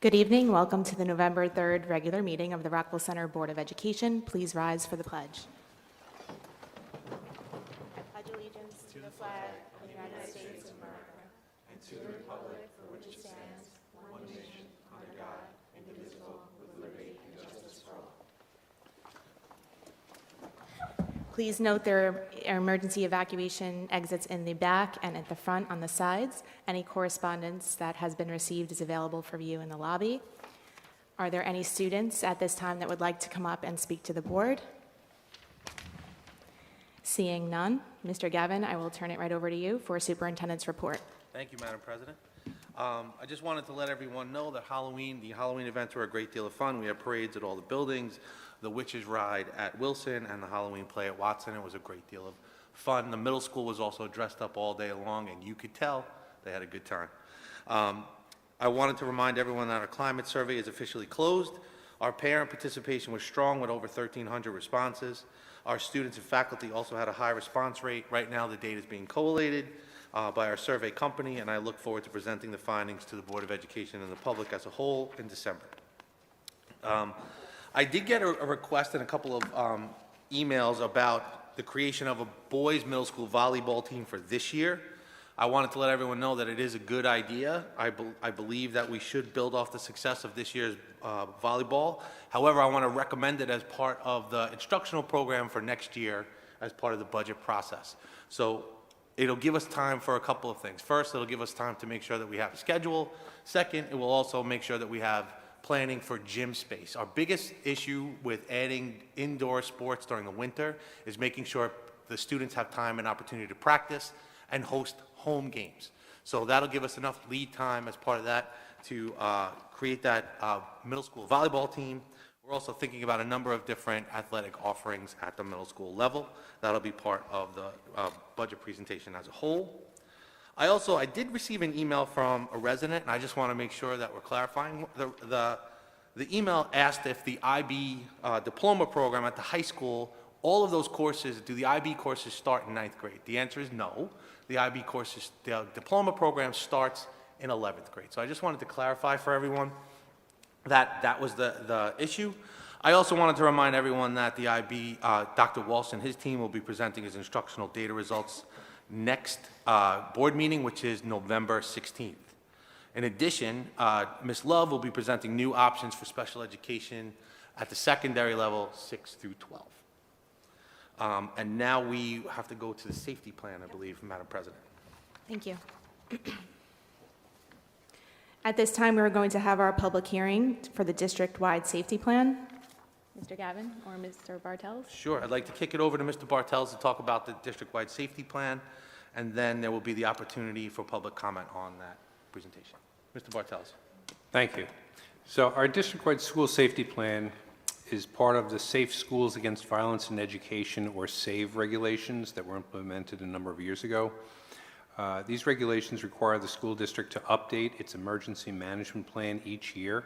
Good evening. Welcome to the November 3rd regular meeting of the Rockville Center Board of Education. Please rise for the pledge. I pledge allegiance to the flag of the United States of America and to the republic for which it stands, one nation, under God, indivisible, with liberty and justice for all. Please note there are emergency evacuation exits in the back and at the front on the sides. Any correspondence that has been received is available for view in the lobby. Are there any students at this time that would like to come up and speak to the board? Seeing none, Mr. Gavin, I will turn it right over to you for superintendent's report. Thank you, Madam President. I just wanted to let everyone know that the Halloween events were a great deal of fun. We had parades at all the buildings, the Witches Ride at Wilson, and the Halloween play at Watson. It was a great deal of fun. The middle school was also dressed up all day long, and you could tell they had a good time. I wanted to remind everyone that our climate survey is officially closed. Our parent participation was strong with over 1,300 responses. Our students and faculty also had a high response rate. Right now, the data is being collated by our survey company, and I look forward to presenting the findings to the Board of Education and the public as a whole in December. I did get a request and a couple of emails about the creation of a boys middle school volleyball team for this year. I wanted to let everyone know that it is a good idea. I believe that we should build off the success of this year's volleyball. However, I want to recommend it as part of the instructional program for next year as part of the budget process. So it'll give us time for a couple of things. First, it'll give us time to make sure that we have a schedule. Second, it will also make sure that we have planning for gym space. Our biggest issue with adding indoor sports during the winter is making sure the students have time and opportunity to practice and host home games. So that'll give us enough lead time as part of that to create that middle school volleyball team. We're also thinking about a number of different athletic offerings at the middle school level. That'll be part of the budget presentation as a whole. I did receive an email from a resident, and I just want to make sure that we're clarifying. The email asked if the IB diploma program at the high school, all of those courses, do the IB courses start in 9th grade? The answer is no. The IB courses, the diploma program starts in 11th grade. So I just wanted to clarify for everyone that that was the issue. I also wanted to remind everyone that the IB, Dr. Walsh and his team will be presenting his instructional data results next board meeting, which is November 16th. In addition, Ms. Love will be presenting new options for special education at the secondary level, 6 through 12. And now we have to go to the safety plan, I believe, Madam President. Thank you. At this time, we're going to have our public hearing for the district-wide safety plan. Mr. Gavin or Mr. Bartels? Sure. I'd like to kick it over to Mr. Bartels to talk about the district-wide safety plan, and then there will be the opportunity for public comment on that presentation. Mr. Bartels. Thank you. So our district-wide school safety plan is part of the Safe Schools Against Violence in Education, or SAVE regulations that were implemented a number of years ago. These regulations require the school district to update its emergency management plan each year.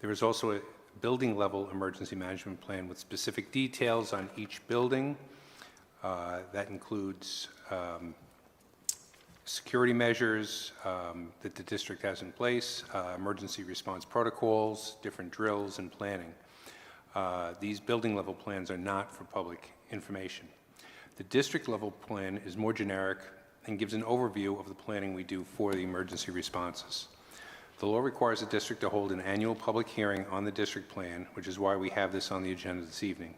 There is also a building level emergency management plan with specific details on each building. That includes security measures that the district has in place, emergency response protocols, different drills, and planning. These building level plans are not for public information. The district level plan is more generic and gives an overview of the planning we do for the emergency responses. The law requires the district to hold an annual public hearing on the district plan, which is why we have this on the agenda this evening.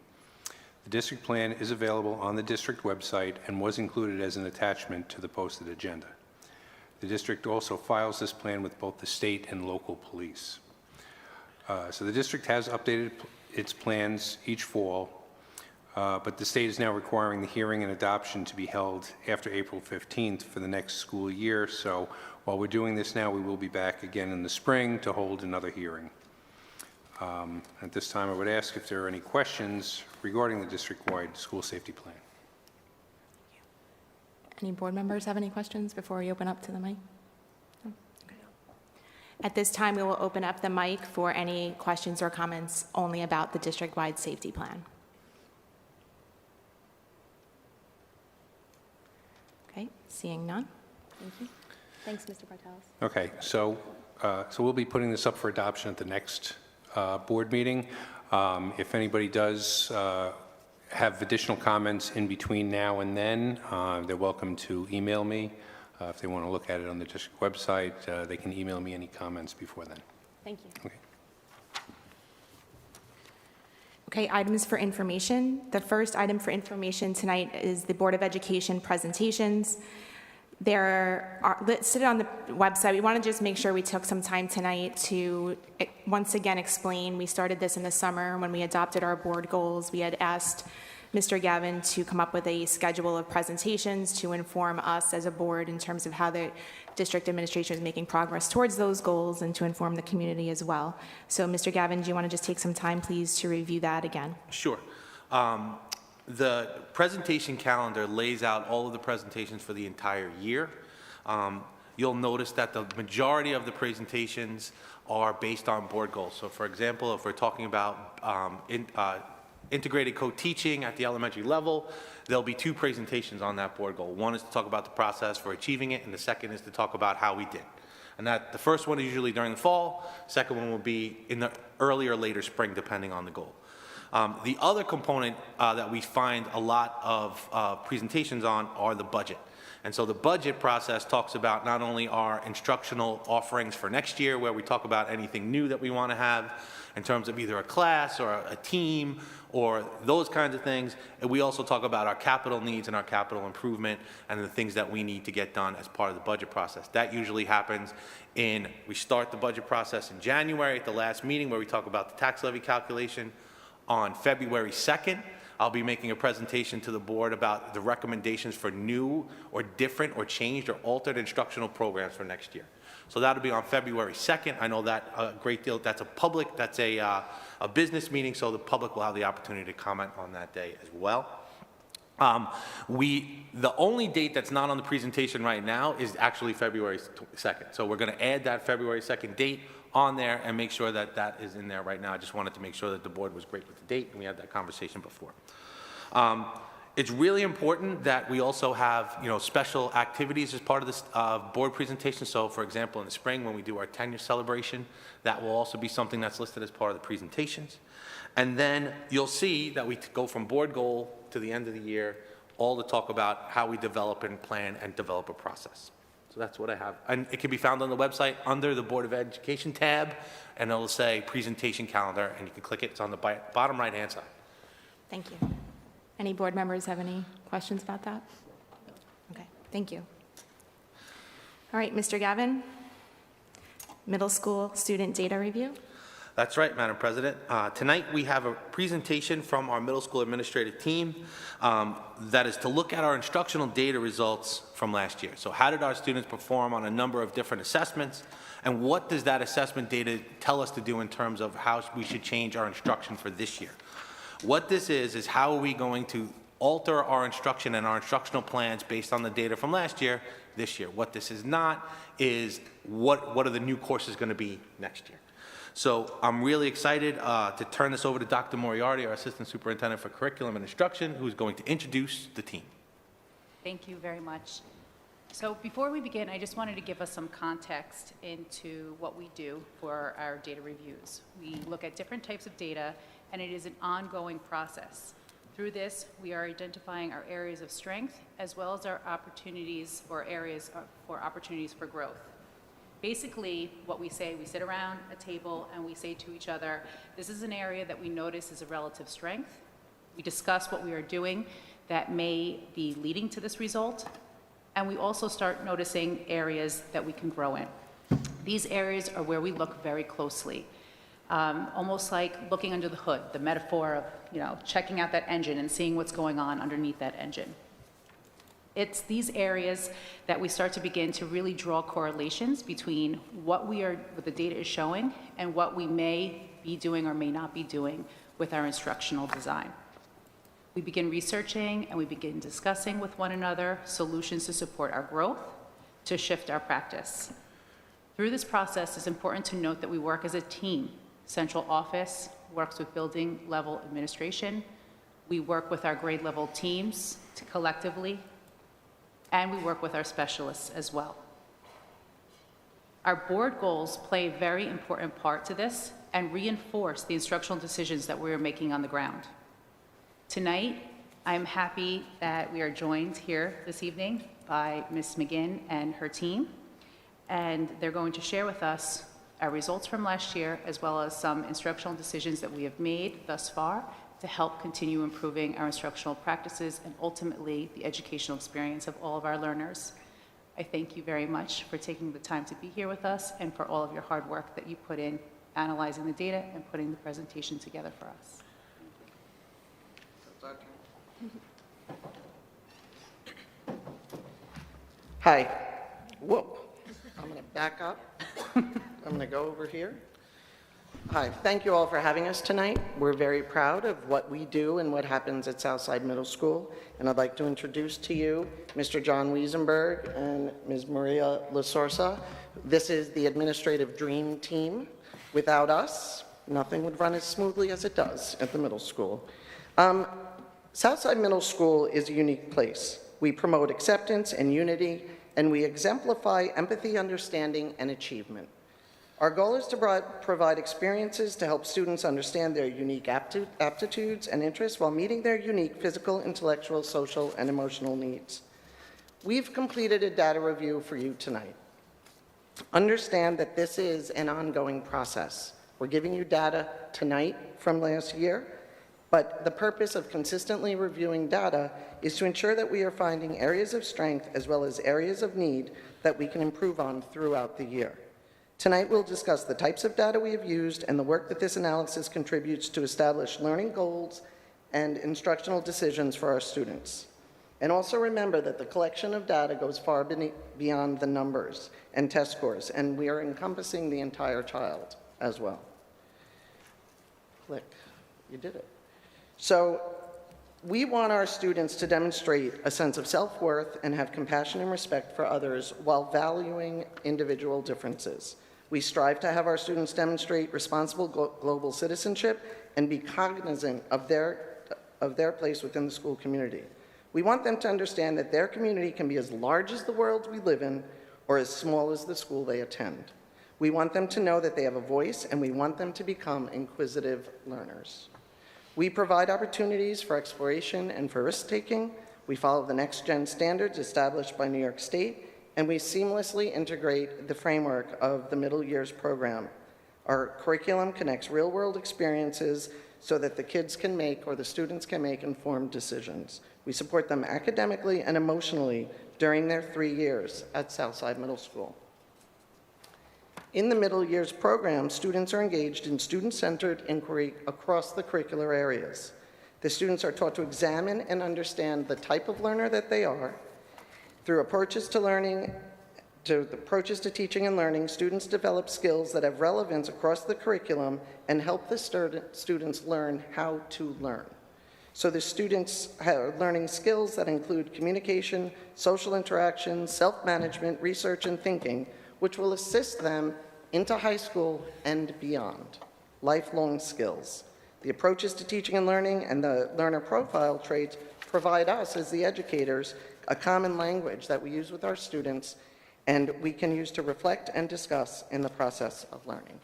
The district plan is available on the district website and was included as an attachment to the posted agenda. The district also files this plan with both the state and local police. So the district has updated its plans each fall, but the state is now requiring the hearing and adoption to be held after April 15th for the next school year. So while we're doing this now, we will be back again in the spring to hold another hearing. At this time, I would ask if there are any questions regarding the district-wide school safety plan. Any board members have any questions before we open up to the mic? No? Okay. At this time, we will open up the mic for any questions or comments only about the district-wide safety plan. Okay, seeing none. Thank you. Thanks, Mr. Bartels. Okay, so So we'll be putting this up for adoption at the next board meeting. If anybody does have additional comments in between now and then, they're welcome to email me. If they want to look at it on the district website, they can email me any comments before then. Thank you. Okay. Okay, items for information. The first item for information tonight is the Board of Education presentations. They're listed on the website. We want to just make sure we took some time tonight to once again explain. We started this in the summer when we adopted our board goals. We had asked Mr. Gavin to come up with a schedule of presentations to inform us as a board in terms of how the district administration is making progress towards those goals and to inform the community as well. So, Mr. Gavin, do you want to just take some time, please, to review that again? Sure. The presentation calendar lays out all of the presentations for the entire year. You'll notice that the majority of the presentations are based on board goals. So, for example, if we're talking about integrated co-teaching at the elementary level, there'll be two presentations on that board goal. One is to talk about the process for achieving it, and the second is to talk about how we did. And that the first one is usually during the fall, second one will be in the early or later spring, depending on the goal. The other component that we find a lot of presentations on are the budget. And so the budget process talks about not only our instructional offerings for next year, where we talk about anything new that we want to have in terms of either a class or a team or those kinds of things, and we also talk about our capital needs and our capital improvement and the things that we need to get done as part of the budget process. That usually happens we start the budget process in January at the last meeting where we talk about the tax levy calculation. On February 2nd, I'll be making a presentation to the board about the recommendations for new or different or changed or altered instructional programs for next year. So that'll be on February 2nd. I know that a great deal, that's a business meeting, so the public will have the opportunity to comment on that day as well. The only date that's not on the presentation right now is actually February 2nd. So we're going to add that February 2nd date on there and make sure that that is in there right now. I just wanted to make sure that the board was great with the date, and we had that conversation before. It's really important that we also have, special activities as part of this board presentation. So, for example, in the spring when we do our 10-year celebration, that will also be something that's listed as part of the presentations. And then you'll see that we go from board goal to the end of the year, all to talk about how we develop and plan and develop a process. So that's what I have. And it can be found on the website under the Board of Education tab, and it'll say presentation calendar, and you can click it. It's on the bottom right-hand side. Thank you. Any board members have any questions about that? Okay, thank you. All right, Mr. Gavin, middle school student data review. That's right, Madam President. Tonight we have a presentation from our middle school administrative team that is to look at our instructional data results from last year. So how did our students perform on a number of different assessments, and what does that assessment data tell us to do in terms of how we should change our instruction for this year? What this is how are we going to alter our instruction and our instructional plans based on the data from last year, this year. What this is not is what are the new courses going to be next year. So I'm really excited to turn this over to Dr. Moriarty, our Assistant Superintendent for Curriculum and Instruction, who's going to introduce the team. Thank you very much. So before we begin, I just wanted to give us some context into what we do for our data reviews. We look at different types of data, and it is an ongoing process. Through this, we are identifying our areas of strength as well as our opportunities or areas for opportunities for growth. Basically, what we say, we sit around a table and we say to each other, this is an area that we notice is a relative strength. We discuss what we are doing that may be leading to this result, and we also start noticing areas that we can grow in. These areas are where we look very closely, almost like looking under the hood, the metaphor of checking out that engine and seeing what's going on underneath that engine. It's these areas that we start to begin to really draw correlations between what the data is showing and what we may be doing or may not be doing with our instructional design. We begin researching and we begin discussing with one another solutions to support our growth, to shift our practice. Through this process, it's important to note that we work as a team. Central office works with building level administration. We work with our grade level teams to collectively, and we work with our specialists as well. Our board goals play a very important part to this and reinforce the instructional decisions that we are making on the ground. Tonight, I'm happy that we are joined here this evening by Ms. McGinn and her team, and they're going to share with us our results from last year, as well as some instructional decisions that we have made thus far to help continue improving our instructional practices and ultimately the educational experience of all of our learners. I thank you very much for taking the time to be here with us and for all of your hard work that you put in analyzing the data and putting the presentation together for us. Hi. Whoa. I'm going to back up. I'm going to go over here. Hi. Thank you all for having us tonight. We're very proud of what we do and what happens at Southside Middle School. And I'd like to introduce to you Mr. John Wiesenberg and Ms. Maria Lasorsa. This is the administrative dream team. Without us, nothing would run as smoothly as it does at the middle school. Southside Middle School is a unique place. We promote acceptance and unity, and we exemplify empathy, understanding, and achievement. Our goal is to provide experiences to help students understand their unique aptitudes and interests while meeting their unique physical, intellectual, social, and emotional needs. We've completed a data review for you tonight. Understand that this is an ongoing process. We're giving you data tonight from last year, but the purpose of consistently reviewing data is to ensure that we are finding areas of strength as well as areas of need that we can improve on throughout the year. Tonight, we'll discuss the types of data we have used and the work that this analysis contributes to establish learning goals and instructional decisions for our students. And also remember that the collection of data goes far beyond the numbers and test scores, and we are encompassing the entire child as well. Click. You did it. So we want our students to demonstrate a sense of self-worth and have compassion and respect for others while valuing individual differences. We strive to have our students demonstrate responsible global citizenship and be cognizant of their place within the school community. We want them to understand that their community can be as large as the world we live in or as small as the school they attend. We want them to know that they have a voice, and we want them to become inquisitive learners. We provide opportunities for exploration and for risk-taking. We follow the next-gen standards established by New York State, and we seamlessly integrate the framework of the middle years program. Our curriculum connects real-world experiences so that the kids can make, or the students can make, informed decisions. We support them academically and emotionally during their 3 years at Southside Middle School. In the middle years program, students are engaged in student-centered inquiry across the curricular areas. The students are taught to examine and understand the type of learner that they are. Through approaches to teaching and learning, students develop skills that have relevance across the curriculum and help the students learn how to learn. So the students are learning skills that include communication, social interaction, self-management, research, and thinking, which will assist them into high school and beyond. Lifelong skills. The approaches to teaching and learning and the learner profile traits provide us, as the educators, a common language that we use with our students and we can use to reflect and discuss in the process of learning.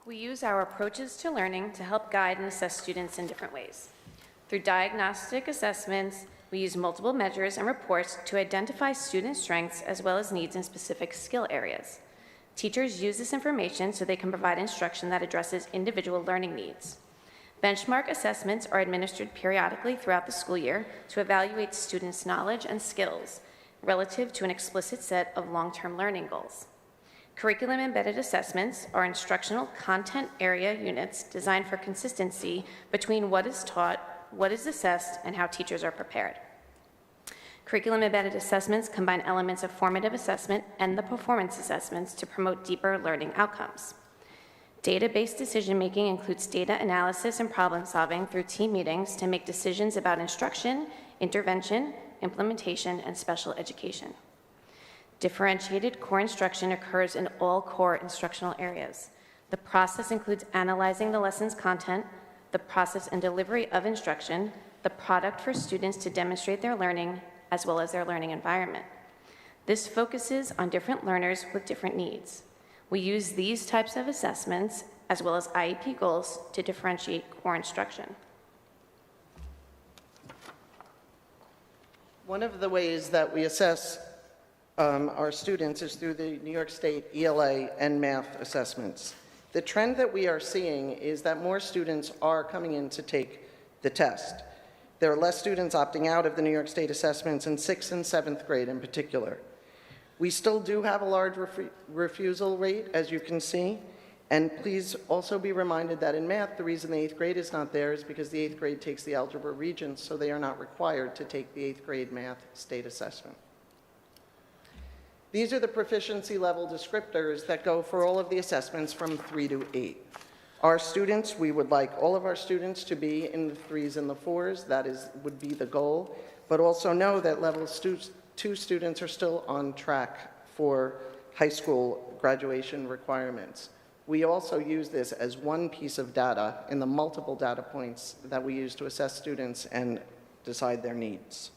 We use our approaches to learning to help guide and assess students in different ways. Through diagnostic assessments, we use multiple measures and reports to identify student strengths as well as needs in specific skill areas. Teachers use this information so they can provide instruction that addresses individual learning needs. Benchmark assessments are administered periodically throughout the school year to evaluate students' knowledge and skills relative to an explicit set of long-term learning goals. Curriculum-embedded assessments are instructional content area units designed for consistency between what is taught, what is assessed, and how teachers are prepared. Curriculum-embedded assessments combine elements of formative assessment and the performance assessments to promote deeper learning outcomes. Data-based decision-making includes data analysis and problem-solving through team meetings to make decisions about instruction, intervention, implementation, and special education. Differentiated core instruction occurs in all core instructional areas. The process includes analyzing the lesson's content, the process and delivery of instruction, the product for students to demonstrate their learning, as well as their learning environment. This focuses on different learners with different needs. We use these types of assessments, as well as IEP goals, to differentiate core instruction. One of the ways that we assess our students is through the New York State ELA and math assessments. The trend that we are seeing is that more students are coming in to take the test. There are less students opting out of the New York State assessments in 6th and 7th grade in particular. We still do have a large refusal rate, as you can see, and please also be reminded that in math, the reason the 8th grade is not there is because the 8th grade takes the algebra regions, so they are not required to take the 8th grade math state assessment. These are the proficiency level descriptors that go for all of the assessments from 3 to 8. Our students, we would like all of our students to be in the 3s and the 4s. That would be the goal, but also know that level 2 students are still on track for high school graduation requirements. We also use this as one piece of data in the multiple data points that we use to assess students and decide their needs.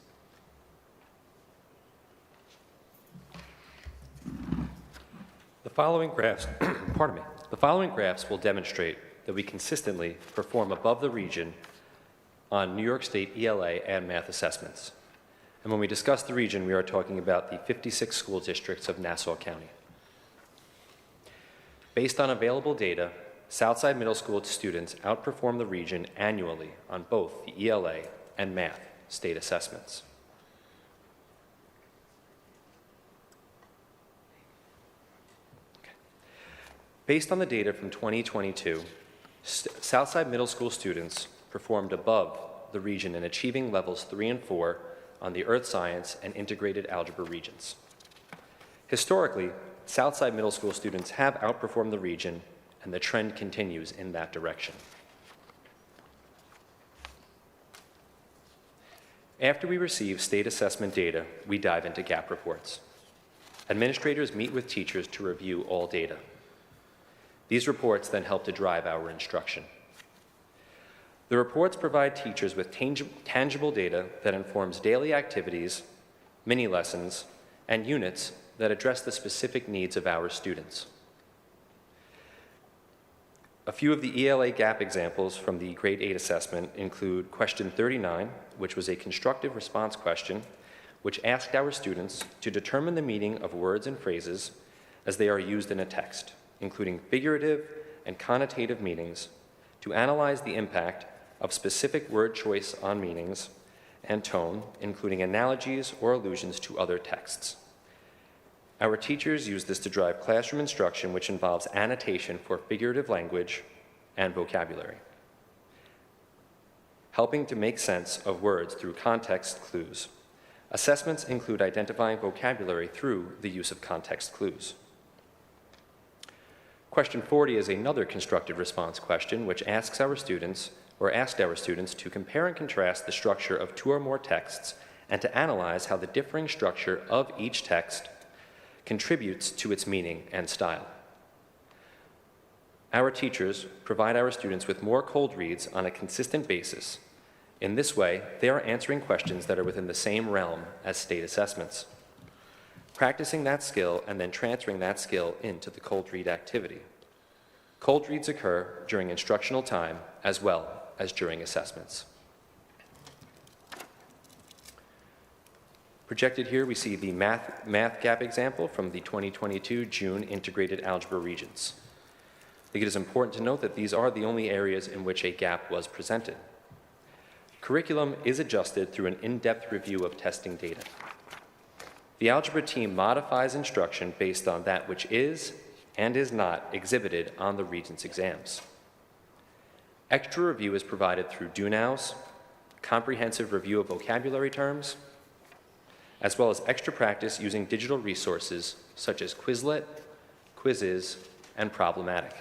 The following graphs, pardon me, the following graphs will demonstrate that we consistently perform above the region on New York State ELA and math assessments. And when we discuss the region, we are talking about the 56 school districts of Nassau County. Based on available data, Southside Middle School students outperform the region annually on both the ELA and math state assessments. Based on the data from 2022, Southside Middle School students performed above the region in achieving levels 3 and 4 on the Earth Science and Integrated Algebra regions. Historically, Southside Middle School students have outperformed the region, and the trend continues in that direction. After we receive state assessment data, we dive into gap reports. Administrators meet with teachers to review all data. These reports then help to drive our instruction. The reports provide teachers with tangible data that informs daily activities, mini lessons, and units that address the specific needs of our students. A few of the ELA gap examples from the Grade 8 assessment include question 39, which was a constructive response question, which asked our students to determine the meaning of words and phrases as they are used in a text, including figurative and connotative meanings, to analyze the impact of specific word choice on meanings and tone, including analogies or allusions to other texts. Our teachers use this to drive classroom instruction, which involves annotation for figurative language and vocabulary, helping to make sense of words through context clues. Assessments include identifying vocabulary through the use of context clues. Question 40 is another constructive response question, which asked our students to compare and contrast the structure of 2 or more texts and to analyze how the differing structure of each text contributes to its meaning and style. Our teachers provide our students with more cold reads on a consistent basis. In this way, they are answering questions that are within the same realm as state assessments, practicing that skill and then transferring that skill into the cold read activity. Cold reads occur during instructional time as well as during assessments. Projected here, we see the math gap example from the 2022 June Integrated Algebra regions. I think it is important to note that these are the only areas in which a gap was presented. Curriculum is adjusted through an in-depth review of testing data. The algebra team modifies instruction based on that which is and is not exhibited on the Regents exams. Extra review is provided through do-nows, comprehensive review of vocabulary terms, as well as extra practice using digital resources such as Quizlet, Quizzes, and Problematic.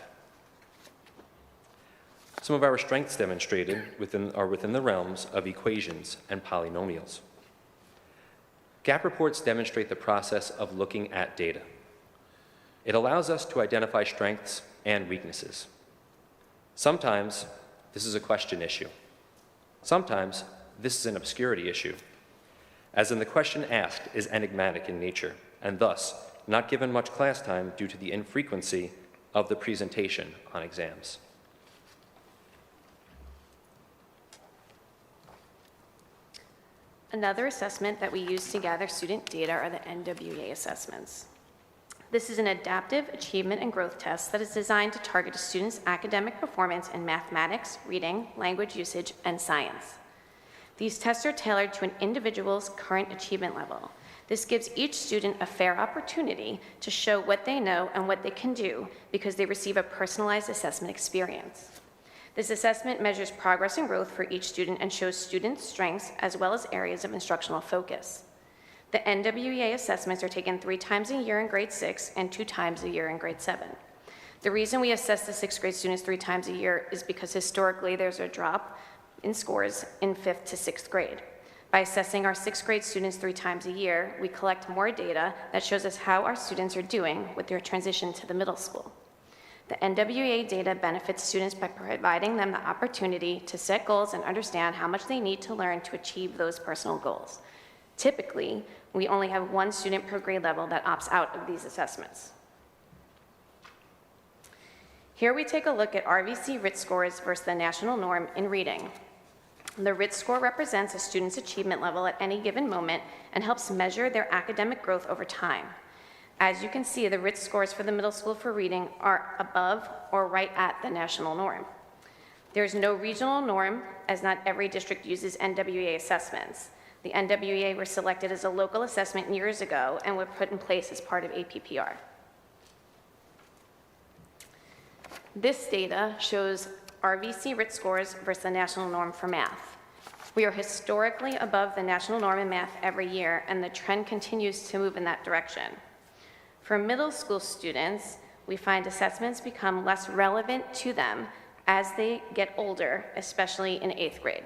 Some of our strengths demonstrated are within the realms of equations and polynomials. Gap reports demonstrate the process of looking at data. It allows us to identify strengths and weaknesses. Sometimes this is a question issue. Sometimes this is an obscurity issue, as in the question asked is enigmatic in nature and thus not given much class time due to the infrequency of the presentation on exams. Another assessment that we use to gather student data are the NWEA assessments. This is an adaptive achievement and growth test that is designed to target a student's academic performance in mathematics, reading, language usage, and science. These tests are tailored to an individual's current achievement level. This gives each student a fair opportunity to show what they know and what they can do because they receive a personalized assessment experience. This assessment measures progress and growth for each student and shows students' strengths as well as areas of instructional focus. The NWEA assessments are taken 3 times a year in grade 6 and 2 times a year in grade 7. The reason we assess the 6th grade students 3 times a year is because historically there's a drop in scores in 5th to 6th grade. By assessing our 6th grade students 3 times a year, we collect more data that shows us how our students are doing with their transition to the middle school. The NWEA data benefits students by providing them the opportunity to set goals and understand how much they need to learn to achieve those personal goals. Typically, we only have 1 student per grade level that opts out of these assessments. Here we take a look at RVC RIT scores versus the national norm in reading. The RIT score represents a student's achievement level at any given moment and helps measure their academic growth over time. As you can see, the RIT scores for the middle school for reading are above or right at the national norm. There is no regional norm, as not every district uses NWEA assessments. The NWEA were selected as a local assessment years ago and were put in place as part of APPR. This data shows RVC RIT scores versus the national norm for math. We are historically above the national norm in math every year, and the trend continues to move in that direction. For middle school students, we find assessments become less relevant to them as they get older, especially in 8th grade.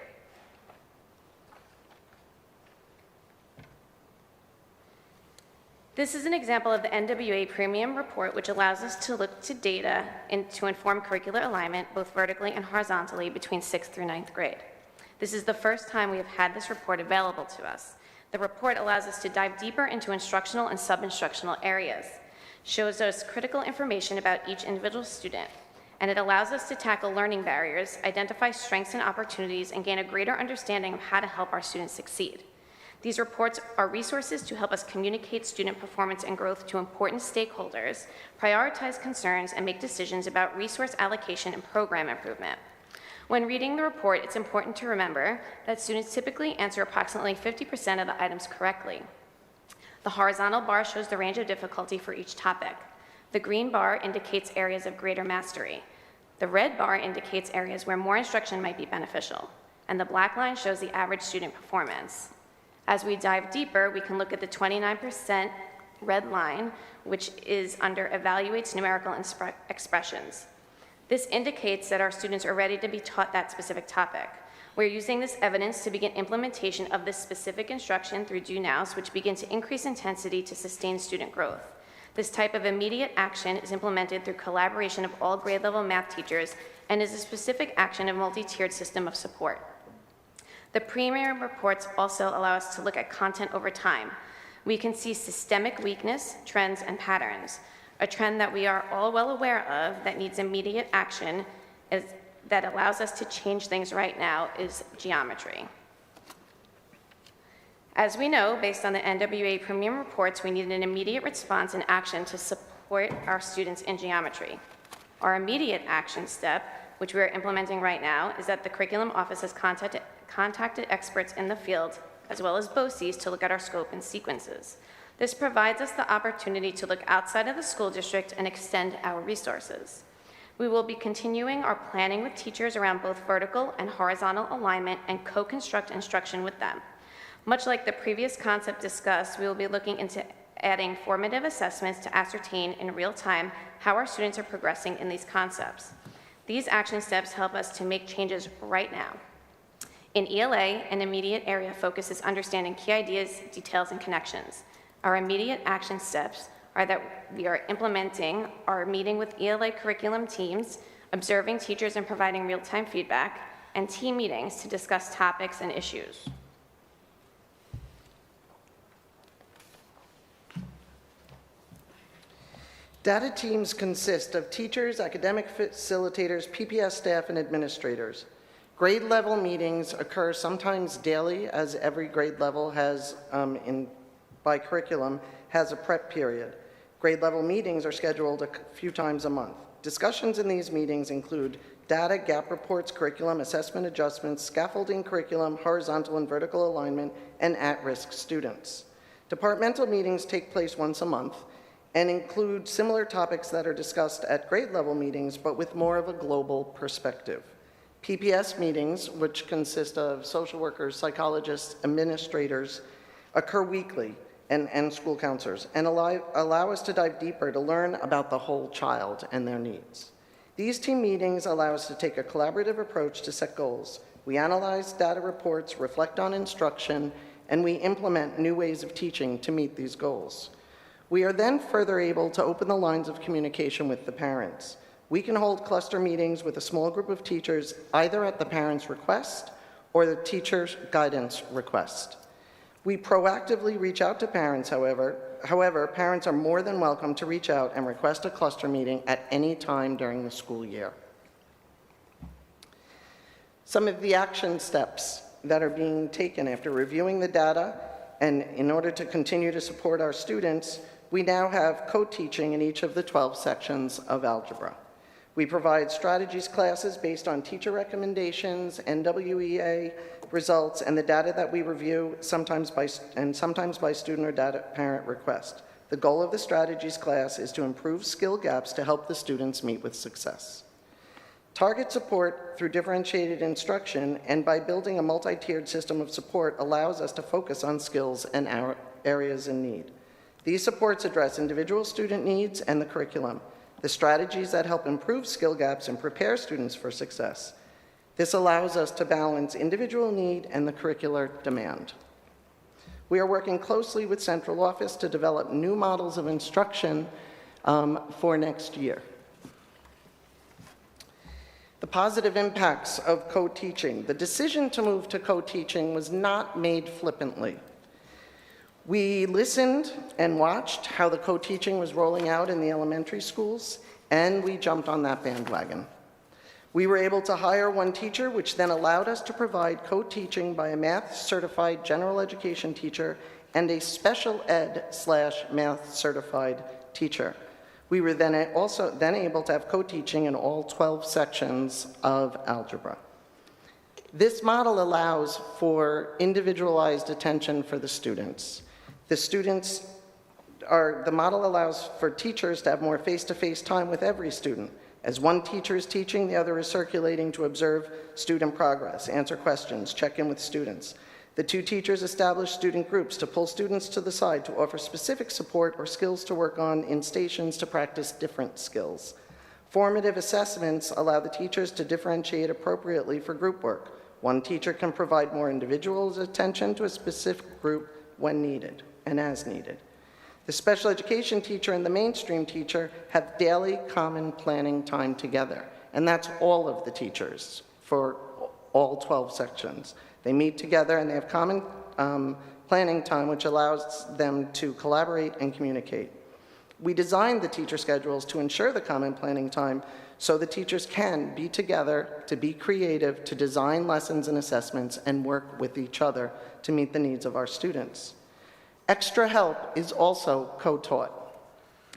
This is an example of the NWEA Premium Report, which allows us to look to data to inform curricular alignment, both vertically and horizontally, between 6th through 9th grade. This is the first time we have had this report available to us. The report allows us to dive deeper into instructional and sub-instructional areas, shows us critical information about each individual student, and it allows us to tackle learning barriers, identify strengths and opportunities, and gain a greater understanding of how to help our students succeed. These reports are resources to help us communicate student performance and growth to important stakeholders, prioritize concerns, and make decisions about resource allocation and program improvement. When reading the report, it's important to remember that students typically answer approximately 50% of the items correctly. The horizontal bar shows the range of difficulty for each topic. The green bar indicates areas of greater mastery. The red bar indicates areas where more instruction might be beneficial. And the black line shows the average student performance. As we dive deeper, we can look at the 29% red line, which is under evaluates numerical expressions. This indicates that our students are ready to be taught that specific topic. We're using this evidence to begin implementation of this specific instruction through do nows, which begin to increase intensity to sustain student growth. This type of immediate action is implemented through collaboration of all grade level math teachers and is a specific action of multi-tiered system of support. The premium reports also allow us to look at content over time. We can see systemic weakness, trends, and patterns. A trend that we are all well aware of that needs immediate action that allows us to change things right now is geometry. As we know, based on the NWEA premium reports, we need an immediate response and action to support our students in geometry. Our immediate action step, which we are implementing right now, is that the curriculum office has contacted experts in the field, as well as BOCES, to look at our scope and sequences. This provides us the opportunity to look outside of the school district and extend our resources. We will be continuing our planning with teachers around both vertical and horizontal alignment and co-construct instruction with them. Much like the previous concept discussed, we will be looking into adding formative assessments to ascertain in real time how our students are progressing in these concepts. These action steps help us to make changes right now. In ELA, an immediate area focus is understanding key ideas, details, and connections. Our immediate action steps are that we are implementing our meeting with ELA curriculum teams, observing teachers and providing real-time feedback, and team meetings to discuss topics and issues. Data teams consist of teachers, academic facilitators, PPS staff, and administrators. Grade level meetings occur sometimes daily, as every grade level has, by curriculum, has a prep period. Grade level meetings are scheduled a few times a month. Discussions in these meetings include data, gap reports, curriculum, assessment adjustments, scaffolding curriculum, horizontal and vertical alignment, and at-risk students. Departmental meetings take place once a month and include similar topics that are discussed at grade level meetings, but with more of a global perspective. PPS meetings, which consist of social workers, psychologists, administrators, occur weekly, and school counselors, and allow us to dive deeper to learn about the whole child and their needs. These team meetings allow us to take a collaborative approach to set goals. We analyze data reports, reflect on instruction, and we implement new ways of teaching to meet these goals. We are then further able to open the lines of communication with the parents. We can hold cluster meetings with a small group of teachers, either at the parent's request or the teacher's guidance request. We proactively reach out to parents, however, parents are more than welcome to reach out and request a cluster meeting at any time during the school year. Some of the action steps that are being taken after reviewing the data, and in order to continue to support our students, we now have co-teaching in each of the 12 sections of algebra. We provide strategies classes based on teacher recommendations, NWEA results, and the data that we review, sometimes by student or data parent request. The goal of the strategies class is to improve skill gaps to help the students meet with success. Target support through differentiated instruction and by building a multi-tiered system of support allows us to focus on skills and our areas in need. These supports address individual student needs and the curriculum, the strategies that help improve skill gaps and prepare students for success. This allows us to balance individual need and the curricular demand. We are working closely with central office to develop new models of instruction for next year. The positive impacts of co-teaching. The decision to move to co-teaching was not made flippantly. We listened and watched how the co-teaching was rolling out in the elementary schools, and we jumped on that bandwagon. We were able to hire one teacher, which then allowed us to provide co-teaching by a math-certified general education teacher and a special ed/math certified teacher. We were then also able to have co-teaching in all 12 sections of algebra. This model allows for individualized attention for the students. The model allows for teachers to have more face-to-face time with every student. As one teacher is teaching, the other is circulating to observe student progress, answer questions, check in with students. The two teachers establish student groups to pull students to the side to offer specific support or skills to work on in stations to practice different skills. Formative assessments allow the teachers to differentiate appropriately for group work. One teacher can provide more individual attention to a specific group when needed and as needed. The special education teacher and the mainstream teacher have daily common planning time together, and that's all of the teachers for all 12 sections. They meet together and they have common planning time, which allows them to collaborate and communicate. We designed the teacher schedules to ensure the common planning time so the teachers can be together, to be creative, to design lessons and assessments, and work with each other to meet the needs of our students. Extra help is also co-taught.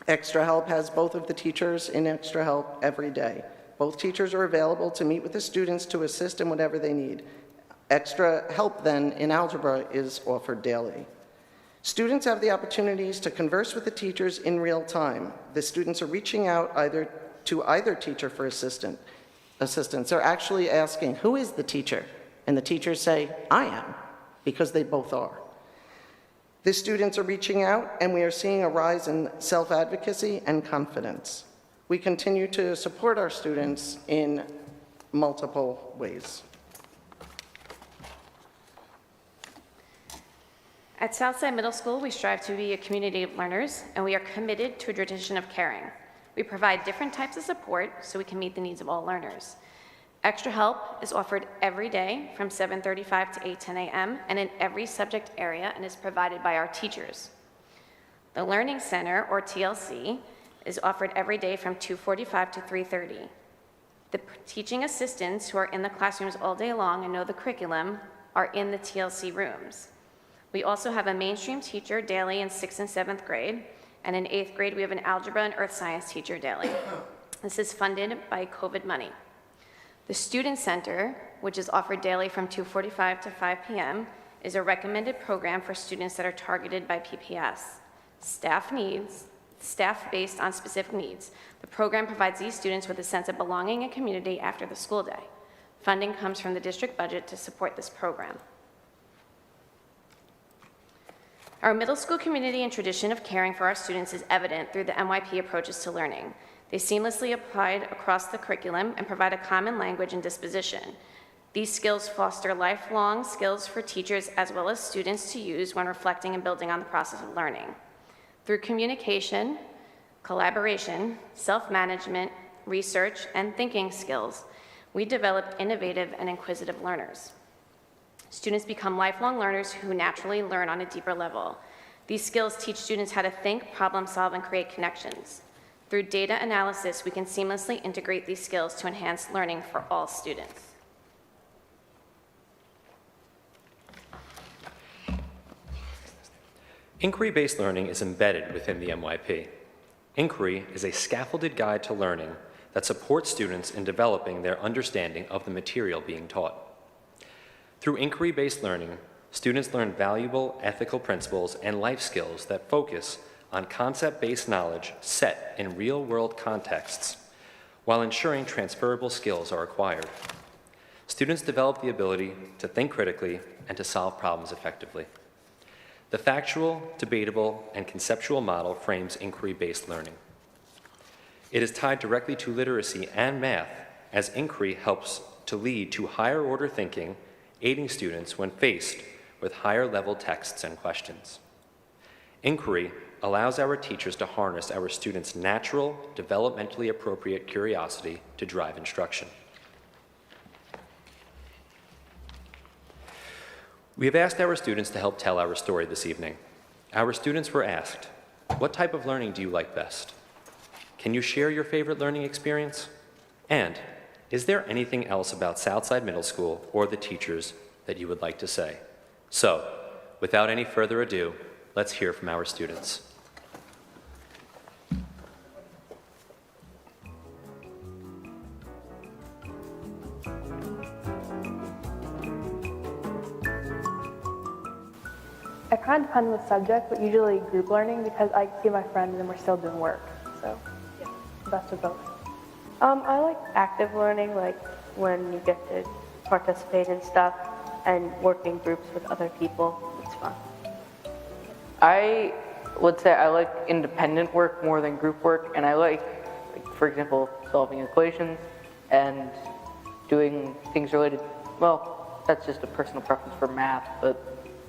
Extra help has both of the teachers in extra help every day. Both teachers are available to meet with the students to assist in whatever they need. Extra help then in algebra is offered daily. Students have the opportunities to converse with the teachers in real time. The students are reaching out to either teacher for assistance. They're actually asking, who is the teacher? And the teachers say, I am, because they both are. The students are reaching out, and we are seeing a rise in self-advocacy and confidence. We continue to support our students in multiple ways. At Southside Middle School, we strive to be a community of learners, and we are committed to a tradition of caring. We provide different types of support so we can meet the needs of all learners. Extra help is offered every day from 7:35 to 8:10 a.m. and in every subject area and is provided by our teachers. The Learning Center, or TLC, is offered every day from 2:45 to 3:30. The teaching assistants who are in the classrooms all day long and know the curriculum are in the TLC rooms. We also have a mainstream teacher daily in 6th and 7th grade, and in 8th grade we have an algebra and earth science teacher daily. This is funded by COVID money. The Student Center, which is offered daily from 2:45 to 5 p.m., is a recommended program for students that are targeted by PPS. Staff based on specific needs. The program provides these students with a sense of belonging and community after the school day. Funding comes from the district budget to support this program. Our middle school community and tradition of caring for our students is evident through the MYP approaches to learning. They seamlessly applied across the curriculum and provide a common language and disposition. These skills foster lifelong skills for teachers as well as students to use when reflecting and building on the process of learning. Through communication, collaboration, self-management, research, and thinking skills, we develop innovative and inquisitive learners. Students become lifelong learners who naturally learn on a deeper level. These skills teach students how to think, problem solve, and create connections. Through data analysis, we can seamlessly integrate these skills to enhance learning for all students. Inquiry-based learning is embedded within the MYP. Inquiry is a scaffolded guide to learning that supports students in developing their understanding of the material being taught. Through inquiry-based learning, students learn valuable ethical principles and life skills that focus on concept-based knowledge set in real-world contexts, while ensuring transferable skills are acquired. Students develop the ability to think critically and to solve problems effectively. The factual, debatable, and conceptual model frames inquiry-based learning. It is tied directly to literacy and math, as inquiry helps to lead to higher-order thinking, aiding students when faced with higher-level texts and questions. Inquiry allows our teachers to harness our students' natural, developmentally appropriate curiosity to drive instruction. We have asked our students to help tell our story this evening. Our students were asked, what type of learning do you like best? Can you share your favorite learning experience? And is there anything else about Southside Middle School or the teachers that you would like to say? So, without any further ado, let's hear from our students. It kind of depends on the subject, but usually group learning because I see my friends and we're still doing work. So, yeah, best of both. I like active learning, like when you get to participate in stuff and work in groups with other people. It's fun. I would say I like independent work more than group work, and I like, for example, solving equations and doing things related, well, that's just a personal preference for math, but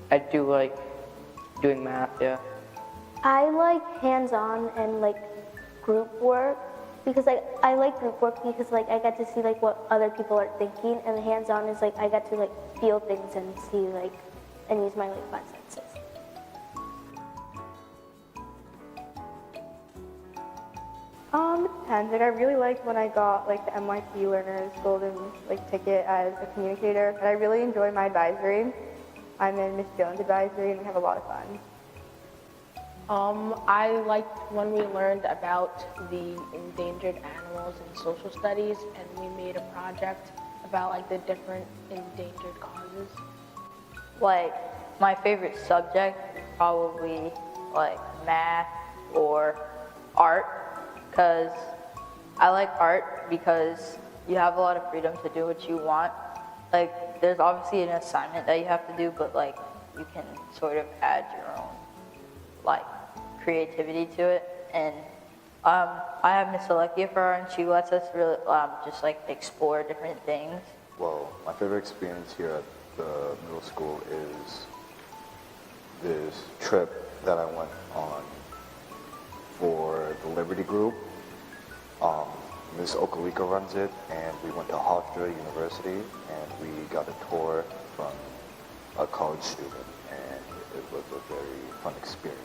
I do like doing math, yeah. I like hands-on and like group work because I like group work because like I get to see like what other people are thinking, and the hands-on is like I get to like feel things and see like and use my like 5 senses. It depends. Like I really liked when I got like the MYP Learner's Golden like ticket as a communicator, and I really enjoy my advisory. I'm in Miss Jones' advisory and we have a lot of fun. I liked when we learned about the endangered animals in social studies, and we made a project about like the different endangered causes. Like, my favorite subject is probably like math or art, because I like art because you have a lot of freedom to do what you want. Like, there's obviously an assignment that you have to do, but like, you can sort of add your own, like, creativity to it. And I have Miss Alekia for her, and she lets us really just like explore different things. Well, my favorite experience here at the middle school is this trip that I went on for the Liberty Group. Ms. Okalika runs it, and we went to Hofstra University, and we got a tour from a college student, and it was a very fun experience.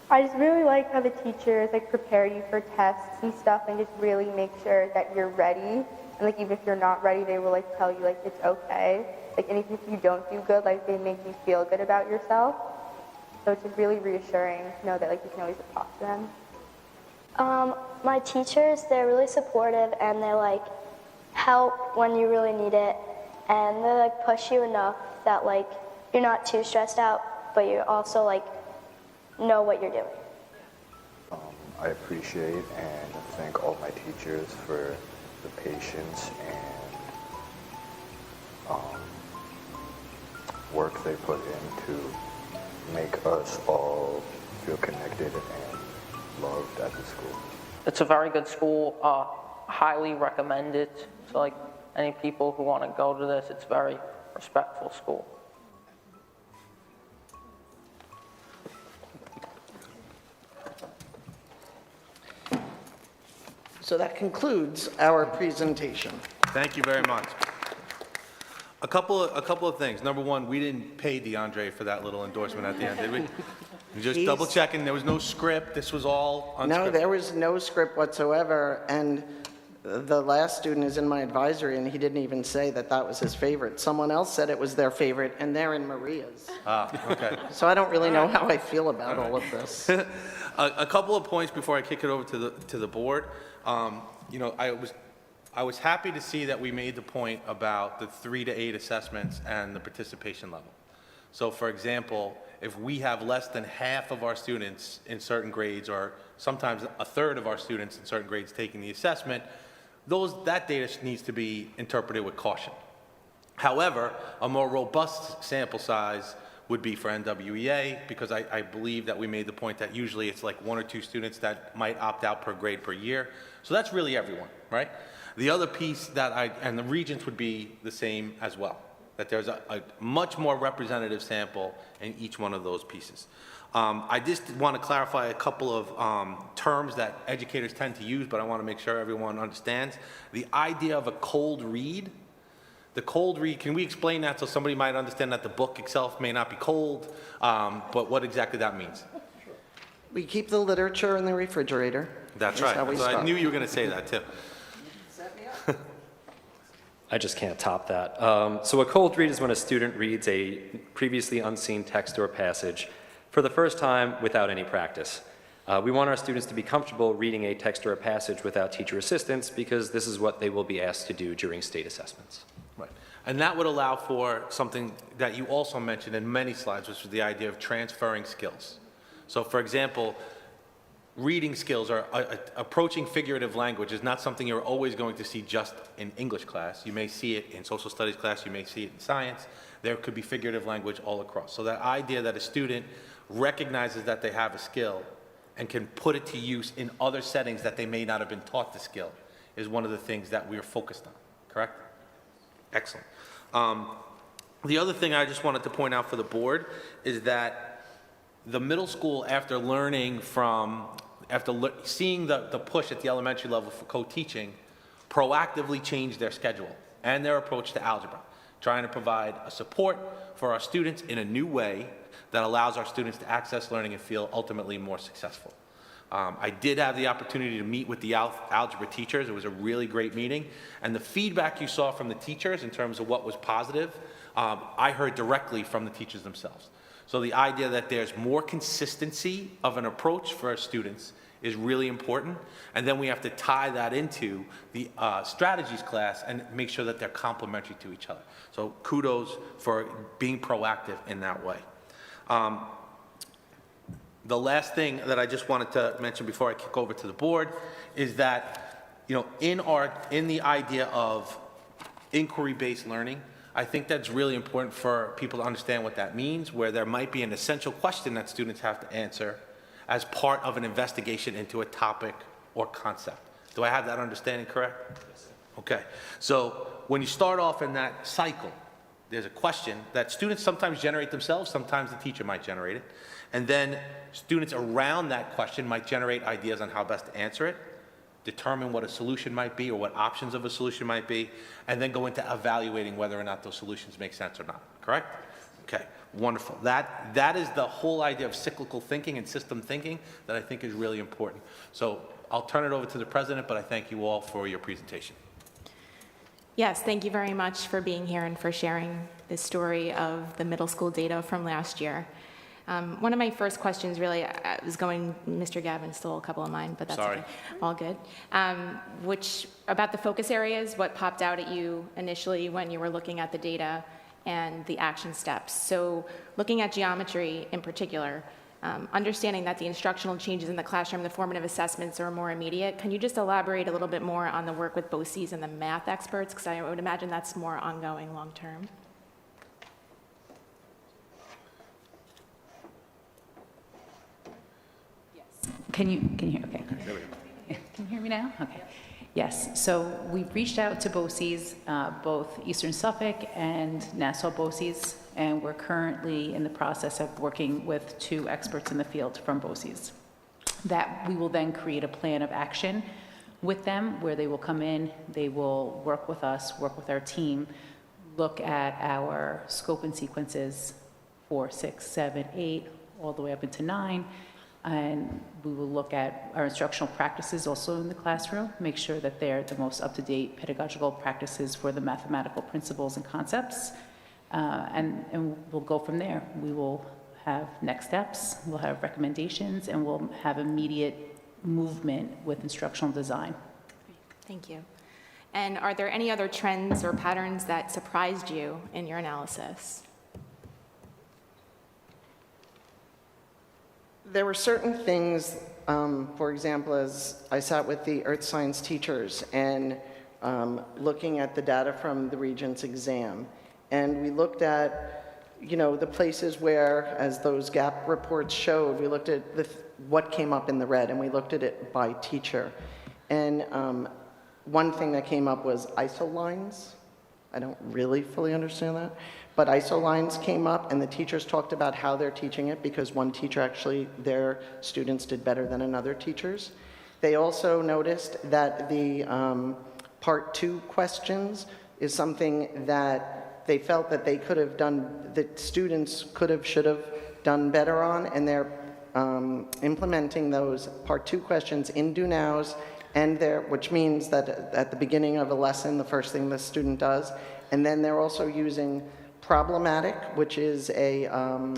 I just really like how the teachers like prepare you for tests and stuff and just really make sure that you're ready. And like even if you're not ready, they will like tell you like it's okay. Like and even if you don't do good, like they make you feel good about yourself. So it's just really reassuring to know that like you can always talk to them. My teachers, they're really supportive and they like help when you really need it, and they like push you enough that like you're not too stressed out, but you also like know what you're doing. I appreciate and thank all my teachers for the patience and work they put in to make us all feel connected and loved at the school. It's a very good school. Highly recommend it. So like any people who want to go to this, it's a very respectful school. So that concludes our presentation. Thank you very much. A couple of things. Number one, we didn't pay DeAndre for that little endorsement at the end, did we? Just He's- double checking, there was no script, this was all unscripted. No, there was no script whatsoever, and the last student is in my advisory, and he didn't even say that that was his favorite. Someone else said it was their favorite, and they're in Maria's. Ah, okay. So I don't really know how I feel about all of this. A couple of points before I kick it over to the board. You know, I was happy to see that we made the point about the 3 to 8 assessments and the participation level. So for example, if we have less than half of our students in certain grades, or sometimes a third of our students in certain grades taking the assessment, that data needs to be interpreted with caution. However, a more robust sample size would be for NWEA, because I believe that we made the point that usually it's like 1 or 2 students that might opt out per grade per year. So that's really everyone, right? The other piece and the regents would be the same as well, that there's a much more representative sample in each one of those pieces. I just want to clarify a couple of terms that educators tend to use, but I want to make sure everyone understands. The idea of a cold read. The cold read, can we explain that so somebody might understand that the book itself may not be cold, but what exactly that means? We keep the literature in the refrigerator. That's That's right. how we So I start. knew you were going to say that too. I just can't top that. So a cold read is when a student reads a previously unseen text or passage for the first time without any practice. We want our students to be comfortable reading a text or a passage without teacher assistance, because this is what they will be asked to do during state assessments. Right. And that would allow for something that you also mentioned in many slides, which was the idea of transferring skills. So for example, reading skills or approaching figurative language is not something you're always going to see just in English class. You may see it in social studies class, you may see it in science. There could be figurative language all across. So that idea that a student recognizes that they have a skill and can put it to use in other settings that they may not have been taught the skill is one of the things that we're focused on, correct? Excellent. The other thing I just wanted to point out for the board is that the middle school, after seeing the push at the elementary level for co-teaching, proactively changed their schedule and their approach to algebra, trying to provide a support for our students in a new way that allows our students to access learning and feel ultimately more successful. I did have the opportunity to meet with the algebra teachers. It was a really great meeting. And the feedback you saw from the teachers in terms of what was positive, I heard directly from the teachers themselves. So the idea that there's more consistency of an approach for our students is really important. And then we have to tie that into the strategies class and make sure that they're complementary to each other. So kudos for being proactive in that way. The last thing that I just wanted to mention before I kick over to the board is that, you know, in the idea of inquiry-based learning, I think that's really important for people to understand what that means, where there might be an essential question that students have to answer as part of an investigation into a topic or concept. Do I have that understanding correct? Yes. Okay. So when you start off in that cycle, there's a question that students sometimes generate themselves, sometimes the teacher might generate it, and then students around that question might generate ideas on how best to answer it, determine what a solution might be or what options of a solution might be, and then go into evaluating whether or not those solutions make sense or not, correct? Okay. Wonderful. That is the whole idea of cyclical thinking and system thinking that I think is really important. So I'll turn it over to the president, but I thank you all for your presentation. Yes, thank you very much for being here and for sharing the story of the middle school data from last year. One of my first questions really I was going, Mr. Gavin stole a couple of mine, but that's Sorry. okay. All good. Which, about the focus areas, what popped out at you initially when you were looking at the data and the action steps. So looking at geometry in particular, understanding that the instructional changes in the classroom, the formative assessments are more immediate, can you just elaborate a little bit more on the work with BOCES and the math experts? Because I would imagine that's more ongoing long-term. Can you hear? Okay. Can you hear me now? Okay. Yes. So we've reached out to BOCES, both Eastern Suffolk and Nassau BOCES, and we're currently in the process of working with 2 experts in the field from BOCES. That we will then create a plan of action with them where they will come in, they will work with us, work with our team, look at our scope and sequences 4, 6, 7, 8, all the way up into 9. And we will look at our instructional practices also in the classroom, make sure that they're the most up-to-date pedagogical practices for the mathematical principles and concepts. And we'll go from there. We will have next steps, we'll have recommendations, and we'll have immediate movement with instructional design. Thank you. And are there any other trends or patterns that surprised you in your analysis? There were certain things, for example, as I sat with the earth science teachers and looking at the data from the Regents exam, and we looked at, the places where, as those gap reports showed, we looked at what came up in the red, and we looked at it by teacher. And one thing that came up was isolines. I don't really fully understand that. But isolines came up, and the teachers talked about how they're teaching it, because one teacher actually, their students did better than another teacher's. They also noticed that the part 2 questions is something that they felt that they could have done, that students should have done better on, and they're implementing those part 2 questions in do nows, and which means that at the beginning of a lesson, the first thing the student does, and then they're also using Problematic, which is an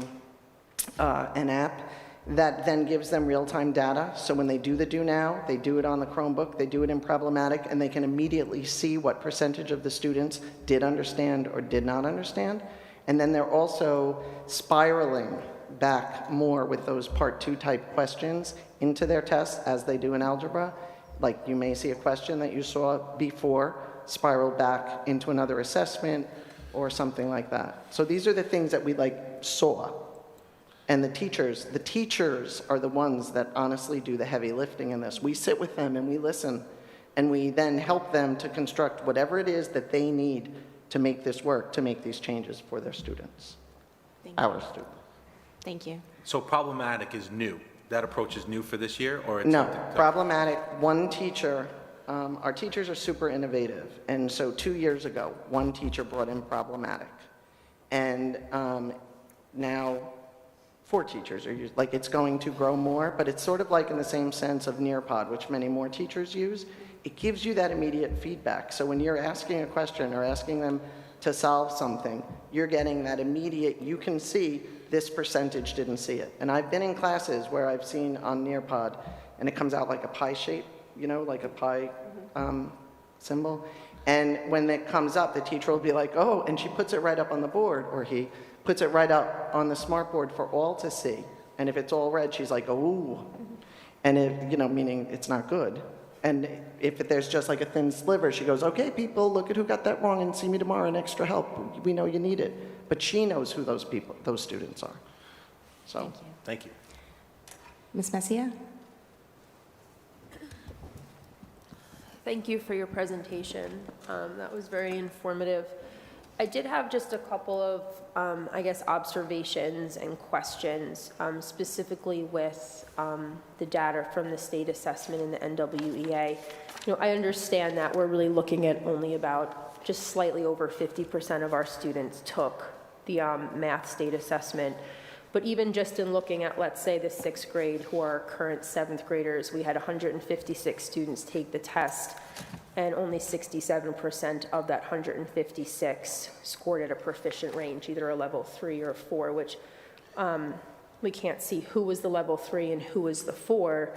app that then gives them real-time data. So when they do the do now, they do it on the Chromebook, they do it in Problematic, and they can immediately see what percentage of the students did understand or did not understand. And then they're also spiraling back more with those part 2 type questions into their tests as they do in algebra. Like you may see a question that you saw before spiral back into another assessment or something like that. So these are the things that we saw. And the teachers are the ones that honestly do the heavy lifting in this. We sit with them and we listen, and we then help them to construct whatever it is that they need to make this work, to make these changes for their students, our students. Thank you. So Problematic is new. That approach is new for this year, or it's No, something Problematic, one teacher, our teachers are super innovative, and so 2 years ago, one teacher brought in Problematic. And now 4 teachers are using, it's going to grow more, but it's sort of like in the same sense of Nearpod, which many more teachers use. It gives you that immediate feedback. So when you're asking a question or asking them to solve something, you're getting that immediate, you can see this percentage didn't see it. And I've been in classes where I've seen on Nearpod, and it comes out like a pie shape, like a pie symbol. And when it comes up, the teacher will be like, oh, and she puts it right up on the board, or he puts it right up on the smart board for all to see. And if it's all red, she's like, oh. And if, meaning it's not good. And if there's just like a thin sliver, she goes, okay, people, look at who got that wrong and see me tomorrow and extra help. We know you need it. But she knows who those students are. So. Thank you. Ms. Messia? Thank you for your presentation. That was very informative. I did have just a couple of, observations and questions, specifically with the data from the state assessment and the NWEA. I understand that we're really looking at only about just slightly over 50% of our students took the math state assessment. But even just in looking at, let's say, the 6th grade, who are current 7th graders, we had 156 students take the test, and only 67% of that 156 scored at a proficient range, either a level 3 or 4, which we can't see who was the level 3 and who was the 4,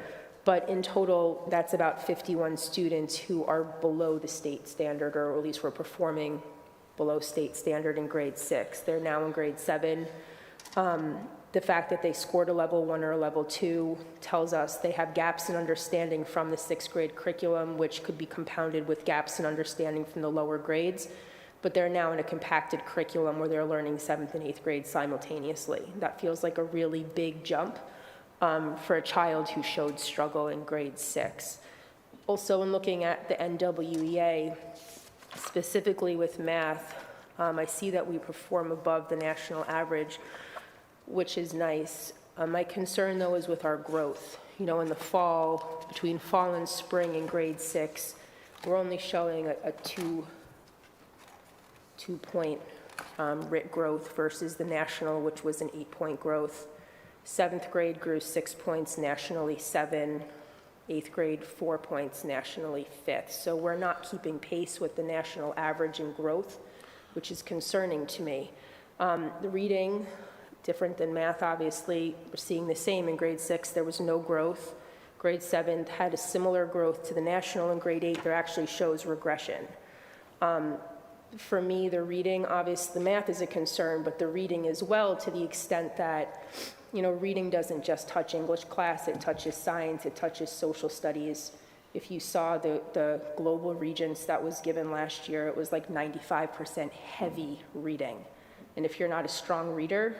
but in total, that's about 51 students who are below the state standard, or at least were performing below state standard in grade 6. They're now in grade 7. The fact that they scored a level 1 or a level 2 tells us they have gaps in understanding from the 6th grade curriculum, which could be compounded with gaps in understanding from the lower grades. But they're now in a compacted curriculum where they're learning 7th and 8th grade simultaneously. That feels like a really big jump for a child who showed struggle in grade 6. Also, in looking at the NWEA, specifically with math, I see that we perform above the national average, which is nice. My concern, though, is with our growth. You know, in the fall, between fall and spring in grade 6, we're only showing a two-point RIT growth versus the national, which was an 8-point growth. 7th grade grew 6 points, nationally 7. 8th grade, 4 points, nationally 5th. So we're not keeping pace with the national average in growth, which is concerning to me. The reading, different than math, obviously, we're seeing the same. In grade 6, there was no growth. Grade 7 had a similar growth to the national. In grade 8, there actually shows regression. For me, the reading, obviously, the math is a concern, but the reading as well, to the extent that, you know, reading doesn't just touch English class, it touches science, it touches social studies. If you saw the global regents that was given last year, it was like 95% heavy reading. And if you're not a strong reader,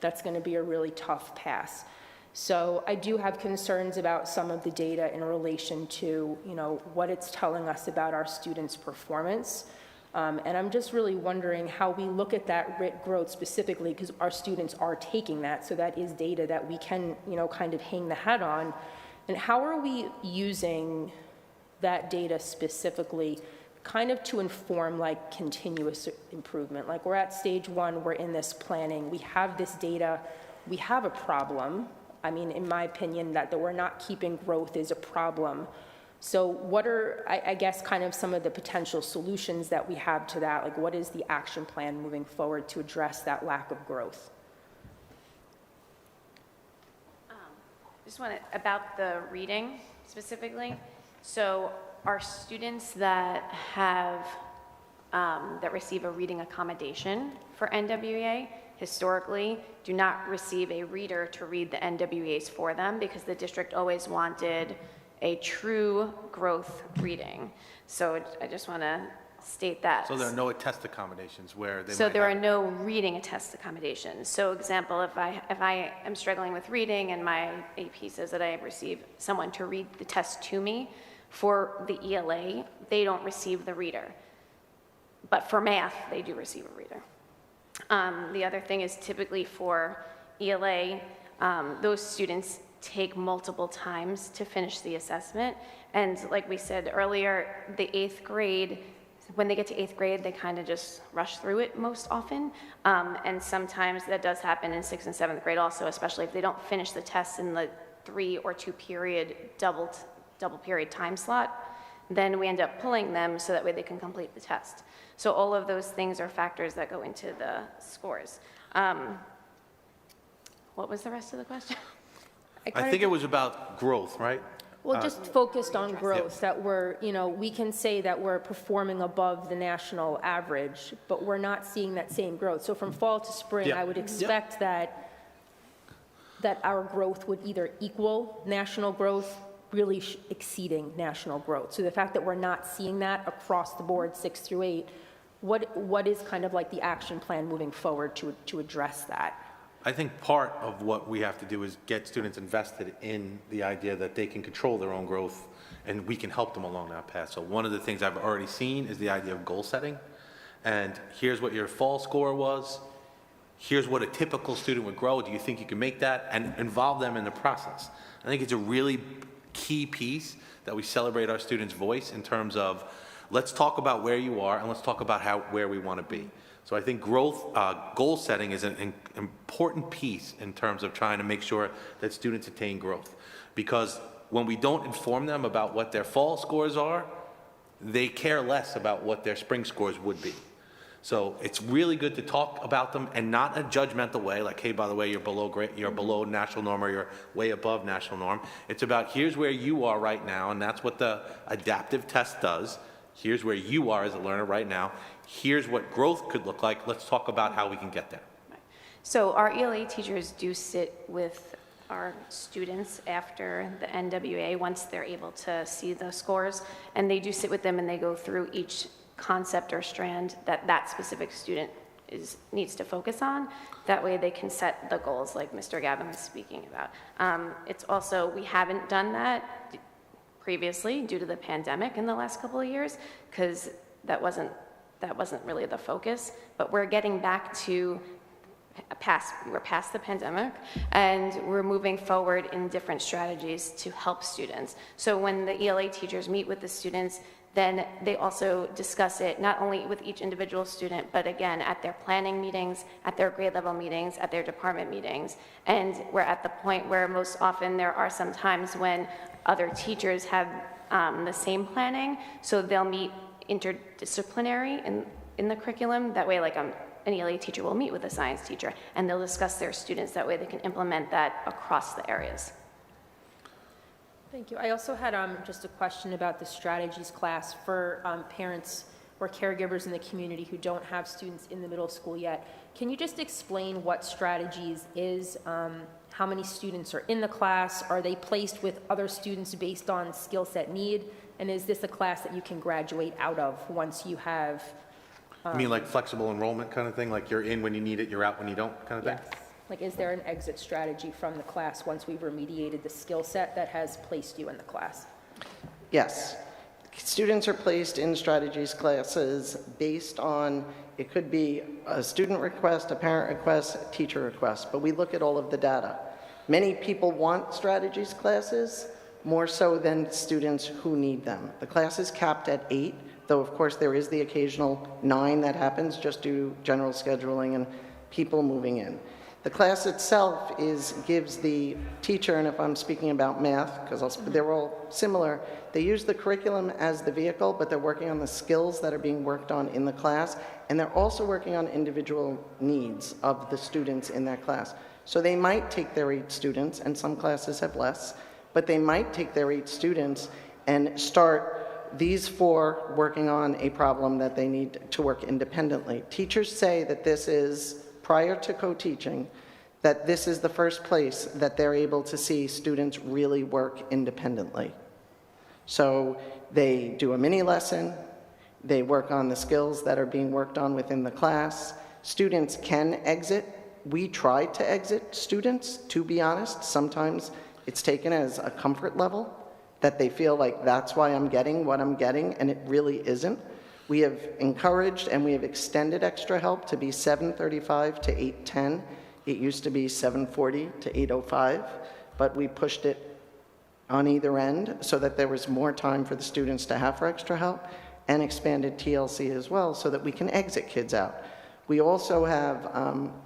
that's going to be a really tough pass. So I do have concerns about some of the data in relation to, you know, what it's telling us about our students' performance. And I'm just really wondering how we look at that RIT growth specifically, because our students are taking that, so that is data that we can, you know, kind of hang the hat on. And how are we using that data specifically kind of to inform like continuous improvement? Like, we're at stage 1, we're in this planning, we have this data, we have a problem. I mean, in my opinion, that we're not keeping growth is a problem. So what are, I guess, kind of some of the potential solutions that we have to that? Like, what is the action plan moving forward to address that lack of growth? Just want to, about the reading specifically. So our students that have, that receive a reading accommodation for NWEA historically do not receive a reader to read the NWEAs for them, because the district always wanted a true growth reading. So I just want to state that. So there are no attest accommodations where they So might there have- are no reading attest accommodations. So example, if I am struggling with reading and my AP says that I receive someone to read the test to me for the ELA, they don't receive the reader. But for math, they do receive a reader. The other thing is typically for ELA, those students take multiple times to finish the assessment. And like we said earlier, the 8th grade, when they get to 8th grade, they kind of just rush through it most often. And sometimes that does happen in 6th and 7th grade also, especially if they don't finish the test in the 3 or 2 period double period time slot, then we end up pulling them so that way they can complete the test. So all of those things are factors that go into the scores. What was the rest of the question? I think it was about growth, right? Well, just focused on growth, that we're, you know, we can say that we're performing above the national average, but we're not seeing that same growth. So from fall to spring, Yeah. I would expect that our growth would either equal national growth, really exceeding national growth. So the fact that we're not seeing that across the board, 6 through 8, what is kind of like the action plan moving forward to address that? I think part of what we have to do is get students invested in the idea that they can control their own growth and we can help them along that path. So one of the things I've already seen is the idea of goal setting. And here's what your fall score was. Here's what a typical student would grow. Do you think you can make that? And involve them in the process. I think it's a really key piece that we celebrate our students' voice in terms of, let's talk about where you are and let's talk about where we want to be. So I think goal setting is an important piece in terms of trying to make sure that students attain growth. Because when we don't inform them about what their fall scores are, they care less about what their spring scores would be. So it's really good to talk about them, and not in a judgmental way, like, hey, by the way, you're below national norm, or you're way above national norm. It's about, here's where you are right now, and that's what the adaptive test does. Here's where you are as a learner right now. Here's what growth could look like. Let's talk about how we can get there. So our ELA teachers do sit with our students after the NWA once they're able to see the scores, and they do sit with them and they go through each concept or strand that specific student needs to focus on. That way they can set the goals like Mr. Gavin was speaking about. It's also, we haven't done that previously due to the pandemic in the last couple of years, because that wasn't really the focus, but we're getting back to we're past the pandemic, and we're moving forward in different strategies to help students. So when the ELA teachers meet with the students, then they also discuss it not only with each individual student, but again, at their planning meetings, at their grade level meetings, at their department meetings. And we're at the point where most often there are some times when other teachers have the same planning, so they'll meet interdisciplinary in the curriculum. That way, like an ELA teacher will meet with a science teacher, and they'll discuss their students. That way they can implement that across the areas. Thank you. I also had just a question about the strategies class for parents or caregivers in the community who don't have students in the middle school yet. Can you just explain what strategies is, how many students are in the class, are they placed with other students based on skill set need, and is this a class that you can graduate out of once you have... You mean like flexible enrollment kind of thing, like you're in when you need it, you're out when you don't kind of thing? Yes. Like, is there an exit strategy from the class once we've remediated the skill set that has placed you in the class? Yes. Students are placed in strategies classes based on, it could be a student request, a parent request, a teacher request, but we look at all of the data. Many people want strategies classes, more so than students who need them. The class is capped at 8, though of course there is the occasional 9 that happens just due to general scheduling and people moving in. The class itself gives the teacher, and if I'm speaking about math, because they're all similar, they use the curriculum as the vehicle, but they're working on the skills that are being worked on in the class, and they're also working on individual needs of the students in that class. So they might take their 8 students, and some classes have less, but they might take their 8 students and start these 4 working on a problem that they need to work independently. Teachers say that this is, prior to co-teaching, that this is the first place that they're able to see students really work independently. So they do a mini lesson, they work on the skills that are being worked on within the class. Students can exit. We try to exit students, to be honest. Sometimes it's taken as a comfort level, that they feel like that's why I'm getting what I'm getting, and it really isn't. We have encouraged and we have extended extra help to be 7:35 to 8:10. It used to be 7:40 to 8:05, but we pushed it on either end so that there was more time for the students to have for extra help, and expanded TLC as well so that we can exit kids out. We also have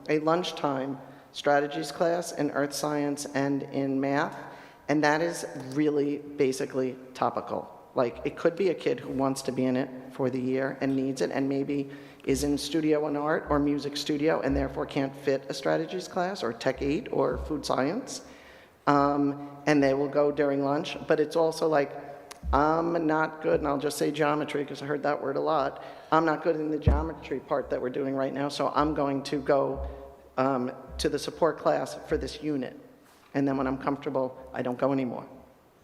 a lunchtime strategies class in earth science and in math, and that is really basically topical. Like, it could be a kid who wants to be in it for the year and needs it, and maybe is in studio and art or music studio and therefore can't fit a strategies class or Tech 8 or food science. And they will go during lunch. But it's also like, I'm not good, and I'll just say geometry because I heard that word a lot. I'm not good in the geometry part that we're doing right now, so I'm going to go to the support class for this unit. And then when I'm comfortable, I don't go anymore.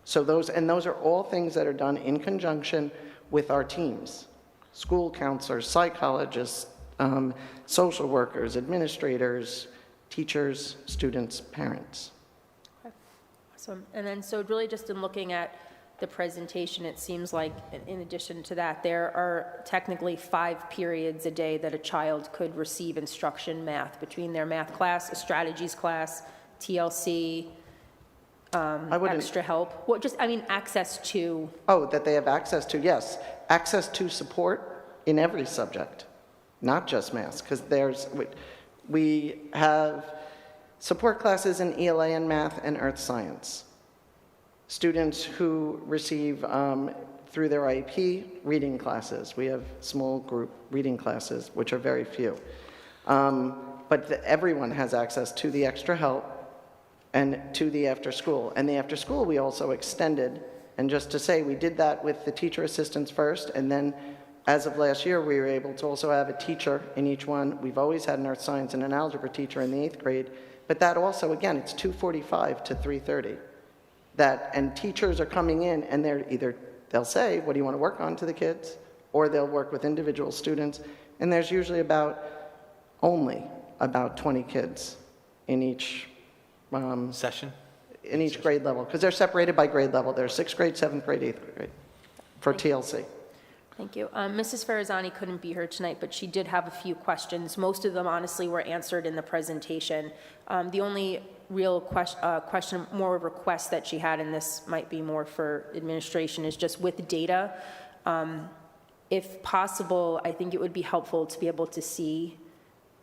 So those are all things that are done in conjunction with our teams. School counselors, psychologists, social workers, administrators, teachers, students, parents. Awesome. And then, so really just in looking at the presentation, it seems like in addition to that, there are technically 5 periods a day that a child could receive instruction math between their math class, a strategies class, TLC, extra help. What, just, I mean, access to... Oh, that they have access to, yes. Access to support in every subject. not just math, because we have support classes in ELA and math and earth science. Students who receive, through their IEP, reading classes. We have small group reading classes, which are very few. But everyone has access to the extra help and to the after school. And the after school we also extended, and just to say, we did that with the teacher assistants first, and then as of last year, we were able to also have a teacher in each one. We've always had an earth science and an algebra teacher in the 8th grade, but that also, again, it's 2:45 to 3:30. And teachers are coming in, and they'll say, what do you want to work on to the kids? Or they'll work with individual students, and there's usually only about 20 kids in each Session? in each grade level, because they're separated by grade level. There's 6th grade, 7th grade, 8th grade for TLC. Thank you. Mrs. Farazani couldn't be here tonight, but she did have a few questions. Most of them, honestly, were answered in the presentation. The only real question, more request that she had, and this might be more for administration, is just with data. If possible, I think it would be helpful to be able to see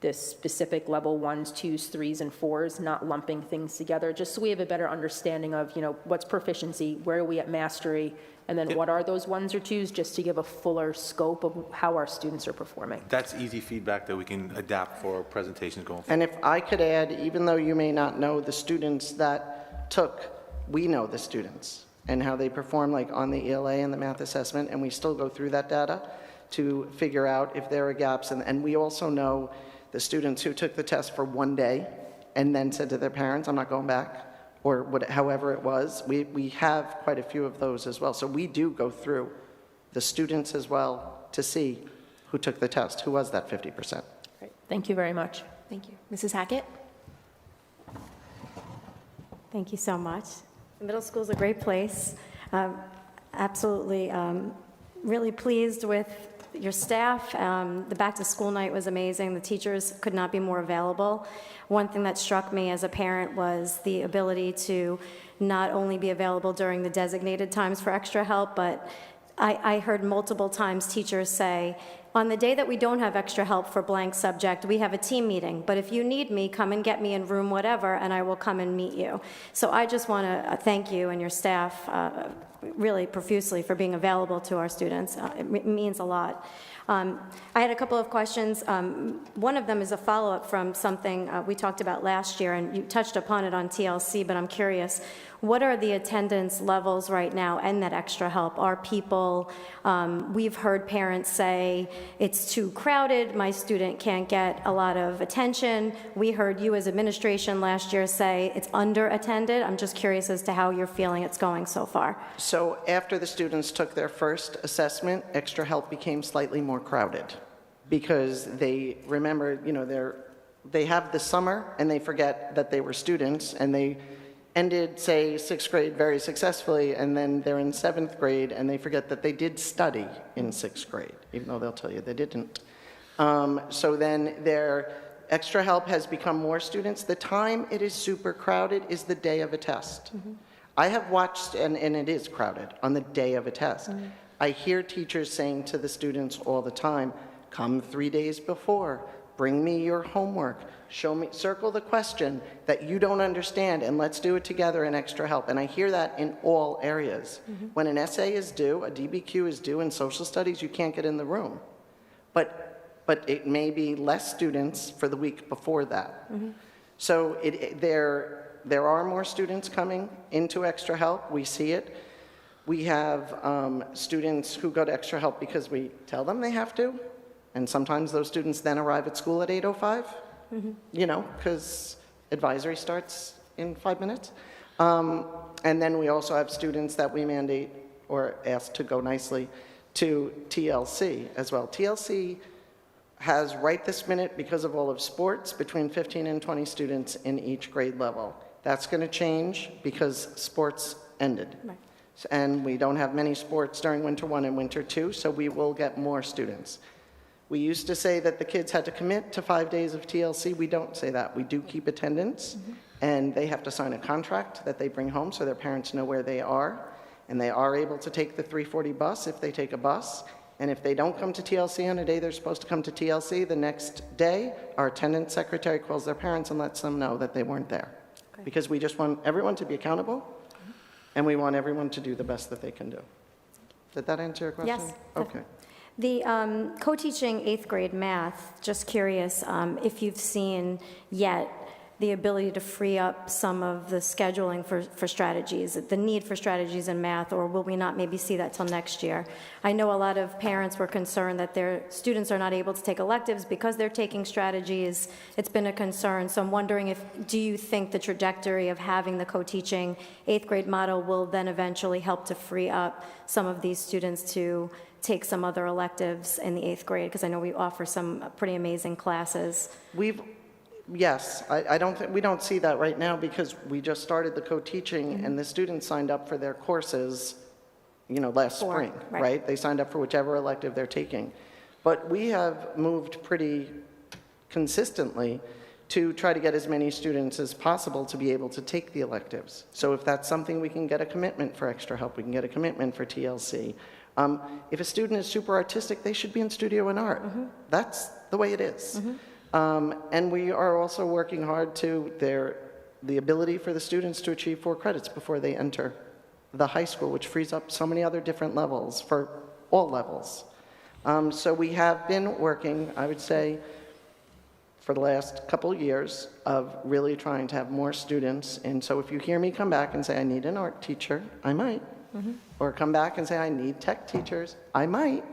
the specific level 1s, 2s, 3s, and 4s, not lumping things together, just so we have a better understanding of, what's proficiency, where are we at mastery, and then what are those 1s or 2s, just to give a fuller scope of how our students are performing. That's easy feedback that we can adapt for presentations going forward. And if I could add, even though you may not know the students that we know the students and how they perform, like on the ELA and the math assessment, and we still go through that data to figure out if there are gaps. And we also know the students who took the test for one day and then said to their parents, I'm not going back, or however it was. We have quite a few of those as well. So we do go through the students as well to see who took the test, who was that 50%. Great. Thank you very much. Thank you. Mrs. Hackett? Thank you so much. The middle school is a great place. Absolutely, really pleased with your staff. The back-to-school night was amazing. The teachers could not be more available. One thing that struck me as a parent was the ability to not only be available during the designated times for extra help, but I heard multiple times teachers say, on the day that we don't have extra help for blank subject, we have a team meeting, but if you need me, come and get me in room whatever, and I will come and meet you. So I just want to thank you and your staff really profusely for being available to our students. It means a lot. I had a couple of questions. One of them is a follow-up from something we talked about last year, and you touched upon it on TLC, but I'm curious, what are the attendance levels right now and that extra help? Are people, we've heard parents say, it's too crowded, my student can't get a lot of attention. We heard you as administration last year say it's under-attended. I'm just curious as to how you're feeling it's going so far. So after the students took their first assessment, extra help became slightly more crowded because they remember, they have the summer and they forget that they were students, and they ended, say, 6th grade very successfully, and then they're in 7th grade and they forget that they did study in 6th grade, even though they'll tell you they didn't. So then their extra help has become more students. The time it is super crowded is the day of a test. Mm-hmm. I have watched, and it is crowded on the day of a test. Mm-hmm. I hear teachers saying to the students all the time, come 3 days before, bring me your homework, show me, circle the question that you don't understand, and let's do it together in extra help. And I hear that in all areas. Mm-hmm. When an essay is due, a DBQ is due in social studies, you can't get in the room. But it may be less students for the week before that. Mm-hmm. So there are more students coming into extra help. We see it. We have students who go to extra help because we tell them they have to, and sometimes those students then arrive at school at 8:05, mm-hmm. Because advisory starts in 5 minutes. And then we also have students that we mandate or ask to go nicely to TLC as well. TLC has right this minute, because of all of sports, between 15 and 20 students in each grade level. That's going to change because sports ended. Right. And we don't have many sports during winter 1 and winter 2, so we will get more students. We used to say that the kids had to commit to 5 days of TLC. We don't say that. We do keep attendance, mm-hmm. and they have to sign a contract that they bring home so their parents know where they are, and they are able to take the 3:40 bus if they take a bus, And if they don't come to TLC on a day they're supposed to come to TLC, the next day, our attendance secretary calls their parents and lets them know that they weren't there. Okay. Because we just want everyone to be accountable, and we want everyone to do the best that they can do. Did that answer your question? Yes. Okay. The co-teaching 8th grade math, just curious if you've seen yet the ability to free up some of the scheduling for strategies, the need for strategies in math, or will we not maybe see that till next year? I know a lot of parents were concerned that their students are not able to take electives because they're taking strategies. It's been a concern, so I'm wondering do you think the trajectory of having the co-teaching 8th grade model will then eventually help to free up some of these students to take some other electives in the 8th grade? Because I know we offer some pretty amazing classes. Yes, I don't think, we don't see that right now because we just started the co-teaching and the students signed up for their courses, last spring, right? They signed up for whichever elective they're taking. But we have moved pretty consistently to try to get as many students as possible to be able to take the electives. So if that's something we can get a commitment for extra help, we can get a commitment for TLC. If a student is super artistic, they should be in studio and art. That's the way it is. And we are also working hard to the ability for the students to achieve 4 credits before they enter the high school, which frees up so many other different levels for all levels. So we have been working, I would say, for the last couple of years of really trying to have more students. And so if you hear me come back and say, I need an art teacher, I might. Or come back and say, I need tech teachers, I might.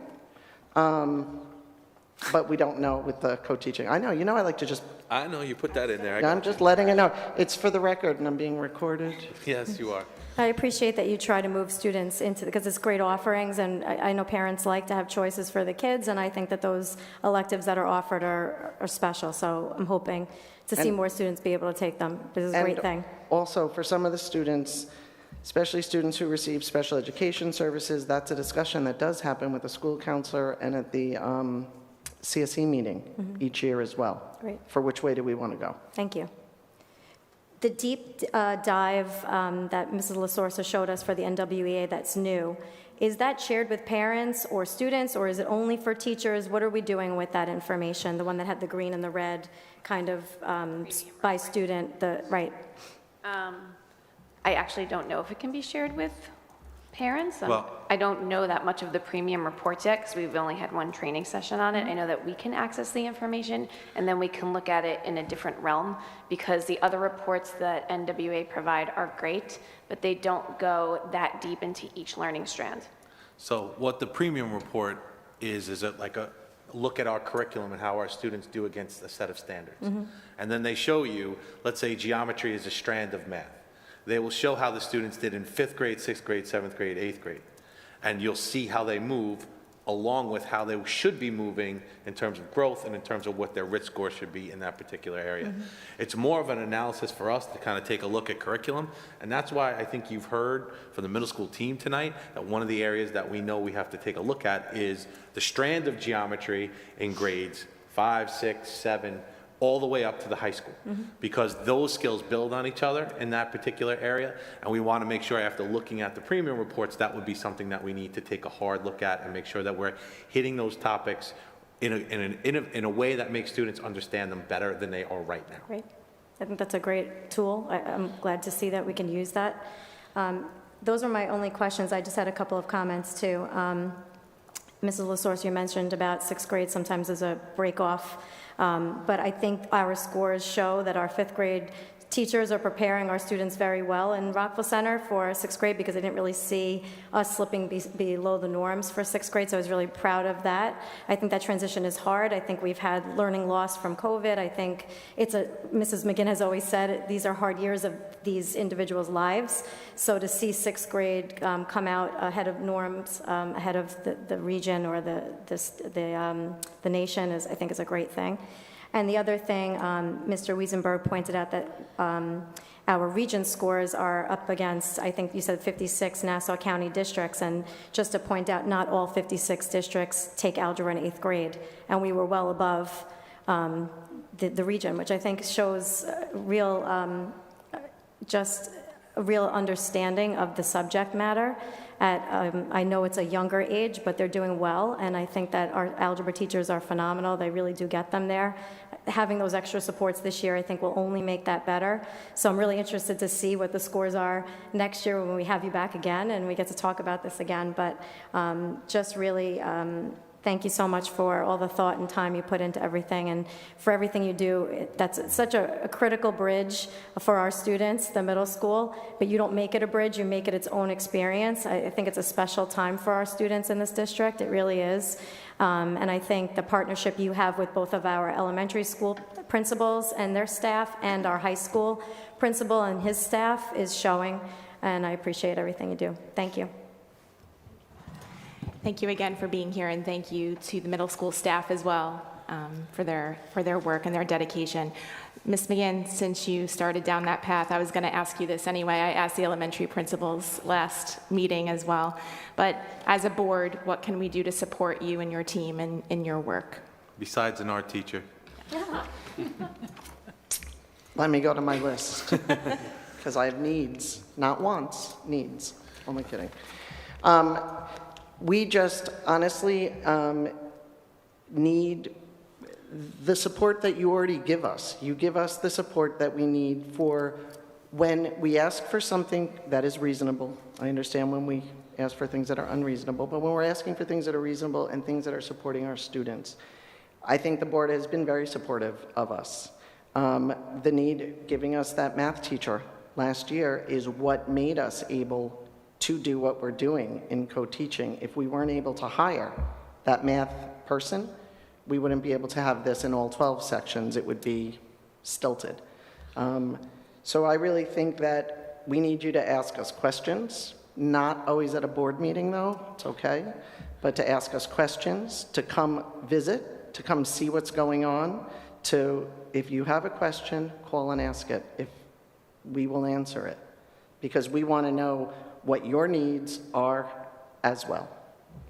But we don't know with the co-teaching. I know, I like to just... I know, you put that in there. I'm just letting it know. It's for the record, and I'm being recorded. Yes, you are. I appreciate that you try to move students because it's great offerings, and I know parents like to have choices for the kids, and I think that those electives that are offered are special, so I'm hoping to see more students be able to take them. This is a great thing. Also, for some of the students, especially students who receive special education services, that's a discussion that does happen with the school counselor and at the CSE meeting each year as well. Great. For which way do we want to go? Thank you. The deep dive that Mrs. LaSorsa showed us for the NWEA that's new, is that shared with parents or students, or is it only for teachers? What are we doing with that information, the one that had the green and the red kind of by student, right? I actually don't know if it can be shared with parents. Well- I don't know that much of the premium reports yet because we've only had one training session on it. I know that we can access the information and then we can look at it in a different realm because the other reports that NWA provide are great, but they don't go that deep into each learning strand. So what the premium report is it like a look at our curriculum and how our students do against a set of standards. And then they show you, let's say geometry is a strand of math. They will show how the students did in 5th grade, 6th grade, 7th grade, 8th grade. And you'll see how they move along with how they should be moving in terms of growth and in terms of what their RIT score should be in that particular area. It's more of an analysis for us to kind of take a look at curriculum. And that's why I think you've heard from the middle school team tonight that one of the areas that we know we have to take a look at is the strand of geometry in grades 5, 6, 7, all the way up to the high school, because those skills build on each other in that particular area, and we want to make sure after looking at the premium reports, that would be something that we need to take a hard look at and make sure that we're hitting those topics in a way that makes students understand them better than they are right now. Great. I think that's a great tool. I'm glad to see that we can use that. Those are my only questions. I just had a couple of comments too. Mrs. LaSorsa, you mentioned about 6th grade sometimes as a break-off. But I think our scores show that our 5th grade teachers are preparing our students very well in Rockville Center for 6th grade because I didn't really see us slipping below the norms for 6th grade, so I was really proud of that. I think that transition is hard. I think we've had learning loss from COVID. I think Mrs. McGinn has always said these are hard years of these individuals' lives. So to see 6th grade come out ahead of norms, ahead of the region or the nation I think is a great thing. And the other thing, Mr. Wiesenberg pointed out that our region scores are up against, I think you said 56 Nassau County districts, and just to point out, not all 56 districts take algebra in 8th grade, and we were well above the region, which I think shows real just a real understanding of the subject matter. I know it's a younger age, but they're doing well, and I think that our algebra teachers are phenomenal. They really do get them there. Having those extra supports this year, I think, will only make that better. So I'm really interested to see what the scores are next year when we have you back again and we get to talk about this again. But just really thank you so much for all the thought and time you put into everything, and for everything you do. That's such a critical bridge for our students, the middle school, but you don't make it a bridge, you make it its own experience. I think it's a special time for our students in this district, it really is. And I think the partnership you have with both of our elementary school principals and their staff and our high school principal and his staff is showing, and I appreciate everything you do. Thank you. Thank you again for being here, and thank you to the middle school staff as well for their work and their dedication. Ms. McGinn, since you started down that path, I was going to ask you this anyway. I asked the elementary principals last meeting as well. But as a board, what can we do to support you and your team in your work? Besides an art teacher. Let me go to my list, because I have needs, not wants, needs. Only kidding. We just honestly need the support that you already give us. You give us the support that we need for when we ask for something that is reasonable. I understand when we ask for things that are unreasonable, but when we're asking for things that are reasonable and things that are supporting our students, I think the board has been very supportive of us. The need, giving us that math teacher last year, is what made us able to do what we're doing in co-teaching. If we weren't able to hire that math person, we wouldn't be able to have this in all 12 sections. It would be stilted. So I really think that we need you to ask us questions, not always at a board meeting though, it's okay, but to ask us questions, to come visit, to come see what's going on, to, if you have a question, call and ask it. If we will answer it, because we want to know what your needs are as well.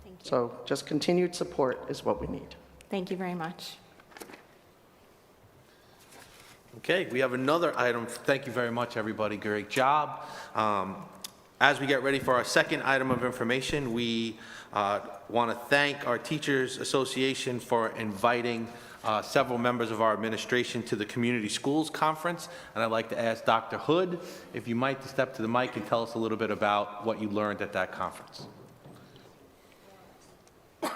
Thank you. So just continued support is what we need. Thank you very much. Okay, we have another item. Thank you very much, everybody. Great job. As we get ready for our second item of information, we want to thank our Teachers Association for inviting several members of our administration to the Community Schools Conference, and I'd like to ask Dr. Hood, if you might, to step to the mic and tell us a little bit about what you learned at that conference. I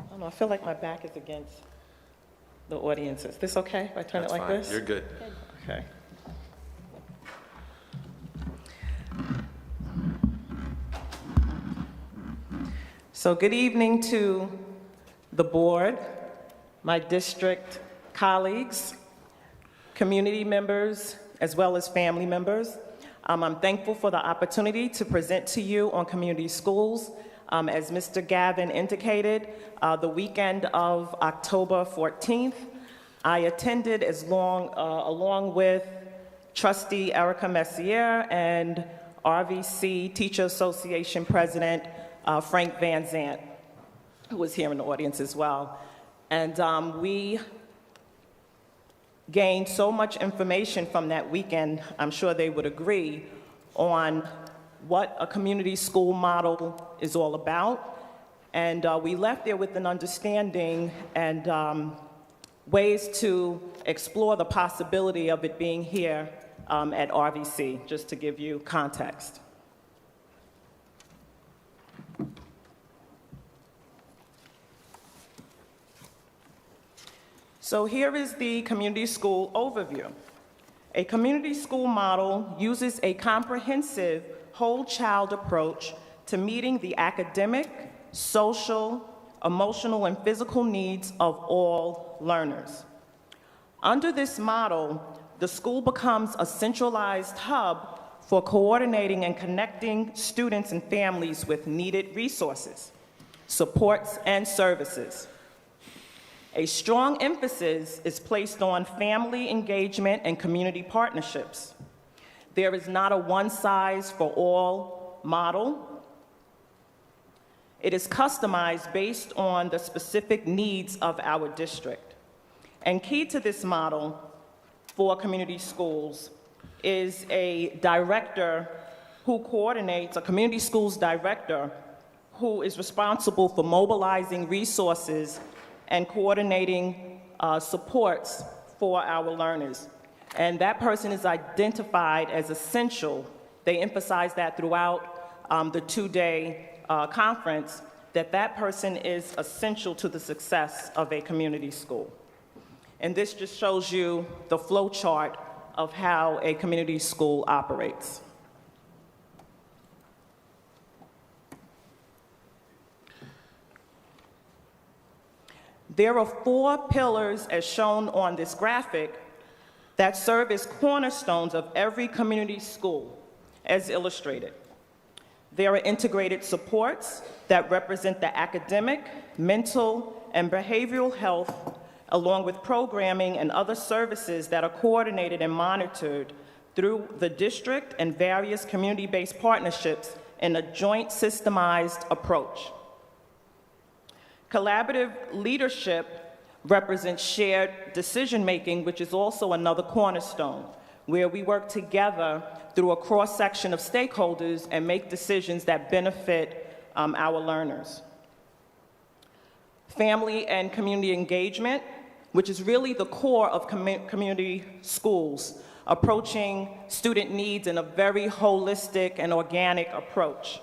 don't know, I feel like my back is against the audience. Is this okay if I turn it like this? You're good. Okay. So good evening to the board, my district colleagues, community members, as well as family members. I'm thankful for the opportunity to present to you on community schools. As Mr. Gavin indicated, the weekend of October 14th, I attended along with Trustee Erica Messier and RVC Teacher Association President Frank Van Zant, who was here in the audience as well. And we gained so much information from that weekend, I'm sure they would agree, on what a community school model is all about. And we left there with an understanding and ways to explore the possibility of it being here at RVC, just to give you context. So here is the community school overview. A community school model uses a comprehensive whole child approach to meeting the academic, social, emotional, and physical needs of all learners. Under this model, the school becomes a centralized hub for coordinating and connecting students and families with needed resources, supports, and services. A strong emphasis is placed on family engagement and community partnerships. There is not a one-size-for-all model. It is customized based on the specific needs of our district. And key to this model for community schools is a director who coordinates, a community schools director who is responsible for mobilizing resources and coordinating supports for our learners. And that person is identified as essential. They emphasize that throughout the two-day conference, that person is essential to the success of a community school. And this just shows you the flow chart of how a community school operates. There are 4 pillars, as shown on this graphic, that serve as cornerstones of every community school, as illustrated. There are integrated supports that represent the academic, mental, and behavioral health, along with programming and other services that are coordinated and monitored through the district and various community-based partnerships in a joint systemized approach. Collaborative leadership represents shared decision-making, which is also another cornerstone, where we work together through a cross-section of stakeholders and make decisions that benefit our learners. Family and community engagement, which is really the core of community schools, approaching student needs in a very holistic and organic approach.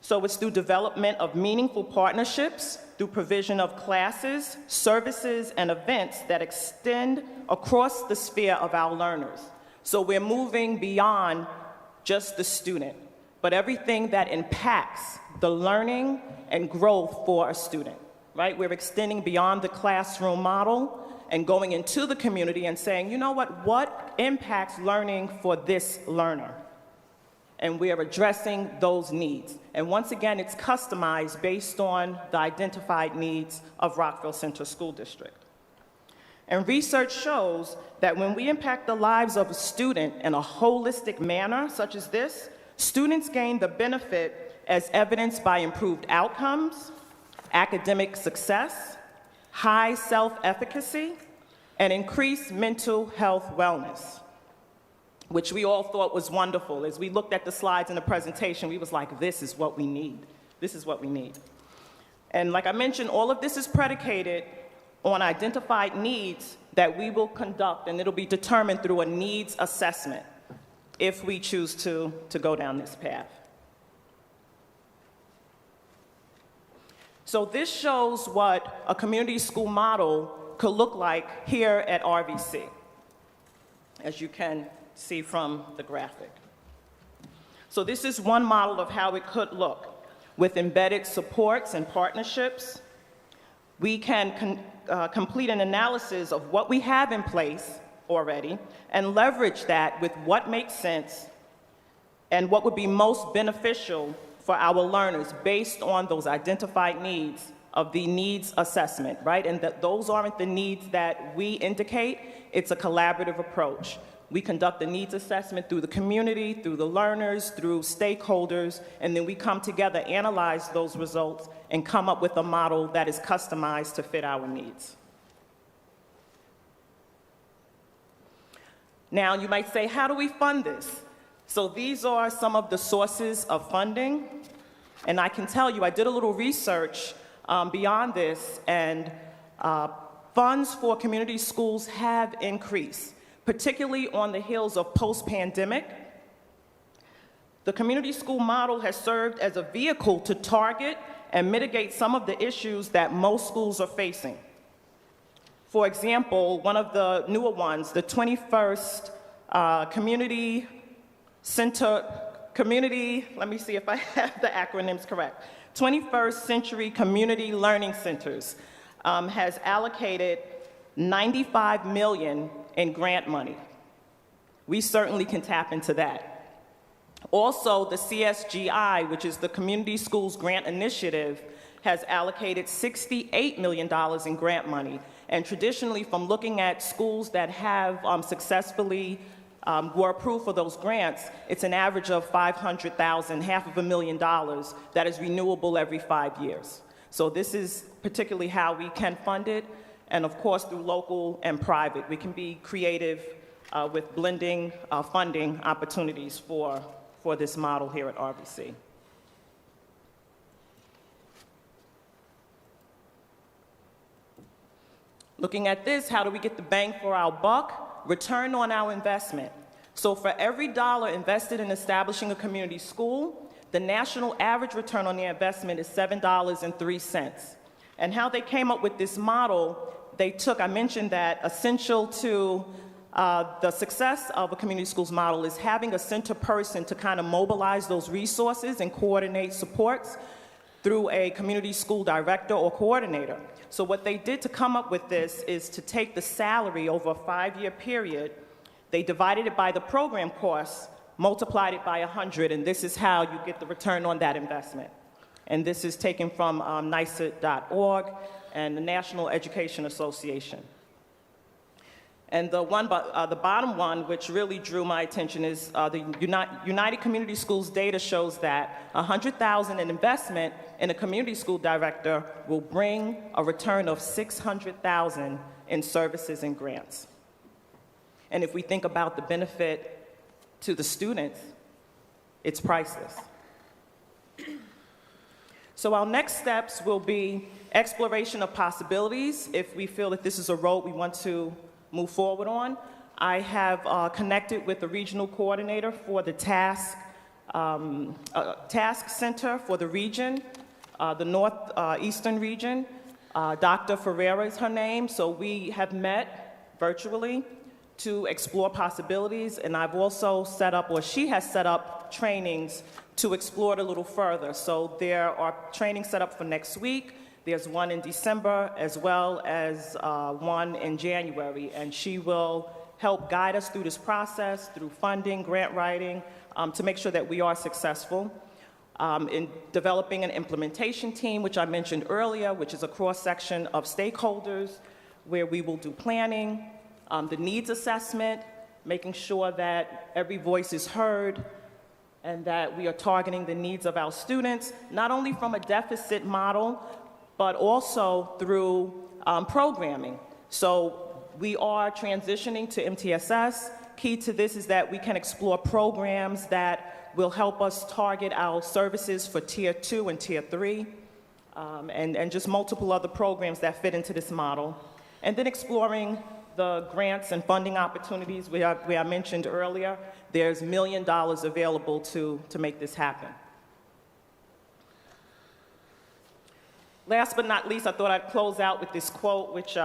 So it's through development of meaningful partnerships, through provision of classes, services, and events that extend across the sphere of our learners. So we're moving beyond just the student, but everything that impacts the learning and growth for a student, right? We're extending beyond the classroom model and going into the community and saying, you know what impacts learning for this learner? And we are addressing those needs. And once again, it's customized based on the identified needs of Rockville Central School District. And research shows that when we impact the lives of a student in a holistic manner, such as this, students gain the benefit as evidenced by improved outcomes, academic success, high self-efficacy, and increased mental health wellness, which we all thought was wonderful. As we looked at the slides in the presentation, we was like, this is what we need. This is what we need. And like I mentioned, all of this is predicated on identified needs that we will conduct, and it'll be determined through a needs assessment if we choose to go down this path. So this shows what a community school model could look like here at RVC, as you can see from the graphic. So this is one model of how it could look. With embedded supports and partnerships, we can complete an analysis of what we have in place already and leverage that with what makes sense and what would be most beneficial for our learners based on those identified needs of the needs assessment, right? And that those aren't the needs that we indicate, it's a collaborative approach. We conduct the needs assessment through the community, through the learners, through stakeholders, and then we come together, analyze those results, and come up with a model that is customized to fit our needs. Now, you might say, how do we fund this? So these are some of the sources of funding, and I can tell you, I did a little research beyond this, and funds for community schools have increased, particularly on the heels of post-pandemic. The community school model has served as a vehicle to target and mitigate some of the issues that most schools are facing. For example, one of the newer ones, the 21st Community Center, let me see if I have the acronyms correct. 21st Century Community Learning Centers has allocated $95 million in grant money. We certainly can tap into that. Also, the CSGI, which is the Community Schools Grant Initiative, has allocated $68 million in grant money. And traditionally, from looking at schools that have successfully were approved for those grants, it's an average of $500,000, $500,000 that is renewable every 5 years. So this is particularly how we can fund it. and of course through local and private. We can be creative with blending funding opportunities for this model here at RBC. Looking at this, how do we get the bang for our buck? Return on our investment. So for every dollar invested in establishing a community school, the national average return on the investment is $7.03. And how they came up with this model, they took, I mentioned that essential to the success of a community schools model is having a center person to kind of mobilize those resources and coordinate supports through a community school director or coordinator. So what they did to come up with this is to take the salary over a 5-year period, they divided it by the program cost, multiplied it by 100, and this is how you get the return on that investment. And this is taken from NYSET.org and the National Education Association. And the bottom one, which really drew my attention, is the United Community Schools data shows that $100,000 in investment in a community school director will bring a return of $600,000 in services and grants. And if we think about the benefit to the students, it's priceless. So our next steps will be exploration of possibilities if we feel that this is a road we want to move forward on. I have connected with the regional coordinator for the task center for the region, the northeastern region. Dr. Ferreira is her name, so we have met virtually to explore possibilities, and I've also set up, or she has set up, trainings to explore it a little further. So there are trainings set up for next week. There's one in December as well as one in January, and she will help guide us through this process, through funding, grant writing, to make sure that we are successful. In developing an implementation team, which I mentioned earlier, which is a cross-section of stakeholders, where we will do planning, the needs assessment, making sure that every voice is heard, and that we are targeting the needs of our students, not only from a deficit model, but also through programming. So we are transitioning to MTSS. Key to this is that we can explore programs that will help us target our services for Tier 2 and Tier 3, and just multiple other programs that fit into this model. And then exploring the grants and funding opportunities where I mentioned earlier. There's $1 million available to make this happen. Last but not least, I thought I'd close out with this quote, which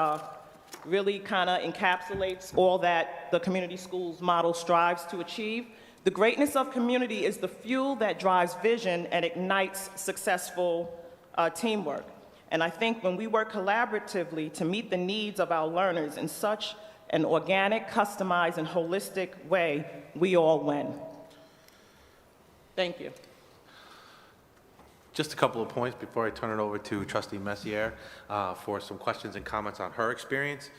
really kind of encapsulates all that the community schools model strives to achieve. The greatness of community is the fuel that drives vision and ignites successful teamwork. And I think when we work collaboratively to meet the needs of our learners in such an organic, customized, and holistic way, we all win. Thank you. Just a couple of points before I turn it over to Trustee Messier for some questions and comments on her experience.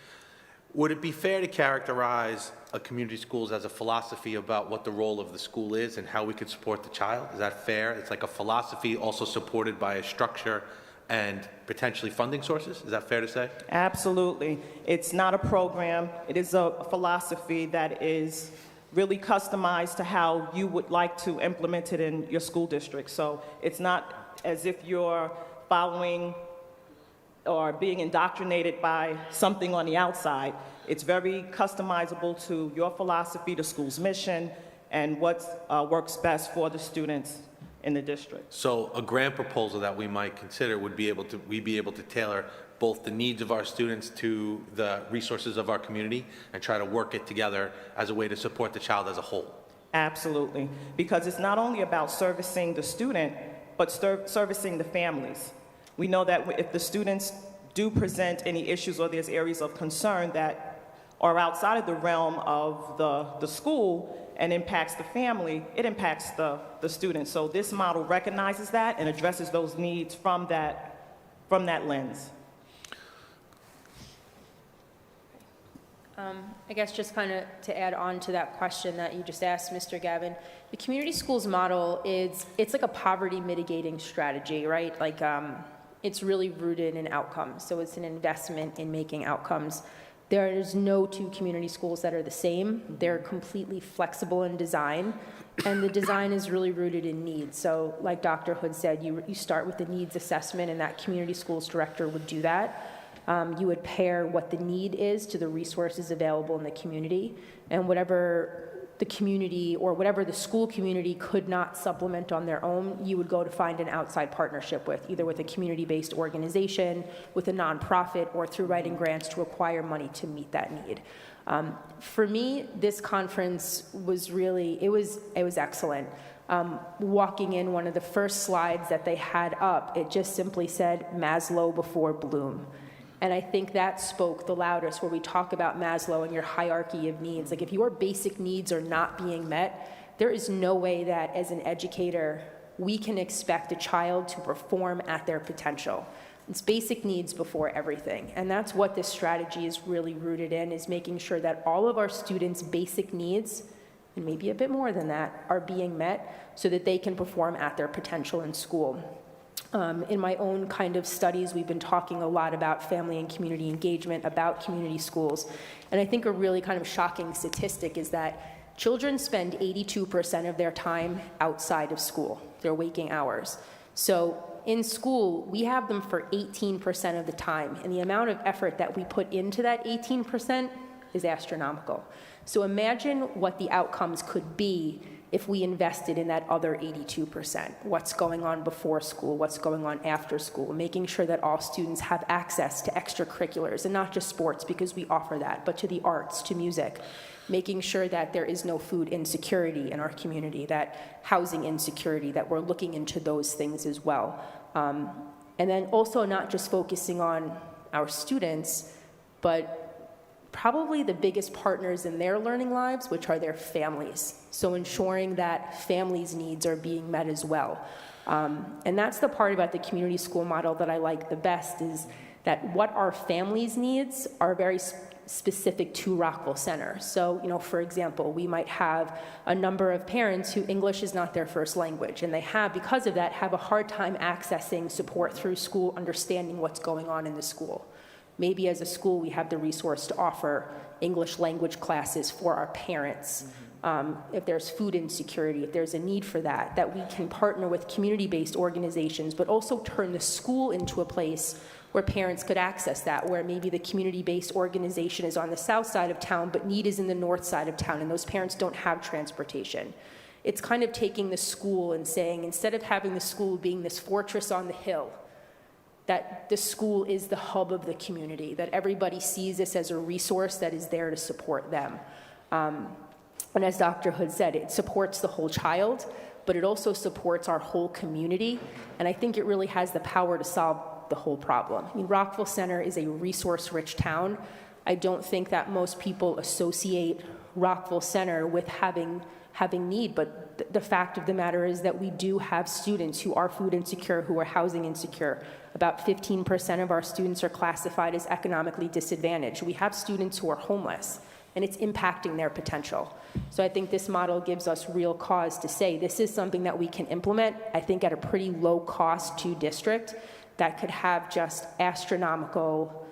Would it be fair to characterize a community schools as a philosophy about what the role of the school is and how we could support the child? Is that fair? It's like a philosophy also supported by a structure and potentially funding sources? Is that fair to say? Absolutely. It's not a program. It is a philosophy that is really customized to how you would like to implement it in your school district. So it's not as if you're following or being indoctrinated by something on the outside. It's very customizable to your philosophy, the school's mission, and what works best for the students in the district. So a grant proposal that we might consider would be able to tailor both the needs of our students to the resources of our community and try to work it together as a way to support the child as a whole. Absolutely, because it's not only about servicing the student, but servicing the families. We know that if the students do present any issues or there's areas of concern that are outside of the realm of the school and impacts the family, it impacts the student. So this model recognizes that and addresses those needs from that lens. I guess just kind of to add on to that question that you just asked, Mr. Gavin, the community schools model it's like a poverty mitigating strategy, right? Like it's really rooted in outcomes. So it's an investment in making outcomes. There is no two community schools that are the same. They're completely flexible in design, and the design is really rooted in needs. So like Dr. Hood said, you start with the needs assessment, and that community schools director would do that. You would pair what the need is to the resources available in the community, and whatever the community or whatever the school community could not supplement on their own, you would go to find an outside partnership with, either with a community-based organization, with a nonprofit, or through writing grants to acquire money to meet that need. For me, this conference was really, it was excellent. Walking in, one of the first slides that they had up, it just simply said Maslow before Bloom. And I think that spoke the loudest, where we talk about Maslow and your hierarchy of needs. Like, if your basic needs are not being met, there is no way that as an educator, we can expect a child to perform at their potential. It's basic needs before everything. And that's what this strategy is really rooted in, is making sure that all of our students' basic needs, and maybe a bit more than that, are being met so that they can perform at their potential in school. In my own kind of studies, we've been talking a lot about family and community engagement, about community schools. And I think a really kind of shocking statistic is that children spend 82% of their time outside of school, their waking hours. So in school, we have them for 18% of the time. And the amount of effort that we put into that 18% is astronomical. So imagine what the outcomes could be if we invested in that other 82%. What's going on before school, what's going on after school, making sure that all students have access to extracurriculars, and not just sports, because we offer that, but to the arts, to music, making sure that there is no food insecurity in our community, that housing insecurity, that we're looking into those things as well. And then also not just focusing on our students, but probably the biggest partners in their learning lives, which are their families. So ensuring that families' needs are being met as well. And that's the part about the community school model that I like the best, is that what our families' needs are very specific to Rockville Center. So, for example, we might have a number of parents who English is not their first language, and they have, because of that, have a hard time accessing support through school, understanding what's going on in the school. Maybe as a school, we have the resource to offer English language classes for our parents. If there's food insecurity, if there's a need for that, that we can partner with community-based organizations, but also turn the school into a place where parents could access that, where maybe the community-based organization is on the south side of town, but need is in the north side of town, and those parents don't have transportation. It's kind of taking the school and saying, instead of having the school being this fortress on the hill, that the school is the hub of the community, that everybody sees this as a resource that is there to support them. And as Dr. Hood said, it supports the whole child, but it also supports our whole community. And I think it really has the power to solve the whole problem. I mean, Rockville Center is a resource-rich town. I don't think that most people associate Rockville Center with having need, but the fact of the matter is that we do have students who are food insecure, who are housing insecure. About 15% of our students are classified as economically disadvantaged. We have students who are homeless, and it's impacting their potential. So I think this model gives us real cause to say this is something that we can implement, I think at a pretty low cost to district, that could have just astronomical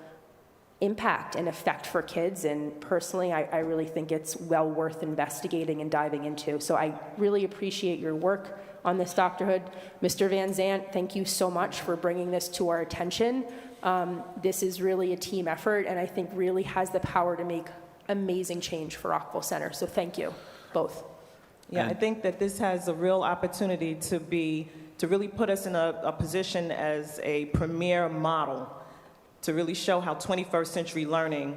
impact and effect for kids. And personally, I really think it's well worth investigating and diving into. So I really appreciate your work on this, Dr. Hood. Mr. Van Zandt, thank you so much for bringing this to our attention. This is really a team effort, and I think really has the power to make amazing change for Rockville Center. So thank you, both. Yeah, I think that this has a real opportunity to really put us in a position as a premier model, to really show how 21st century learning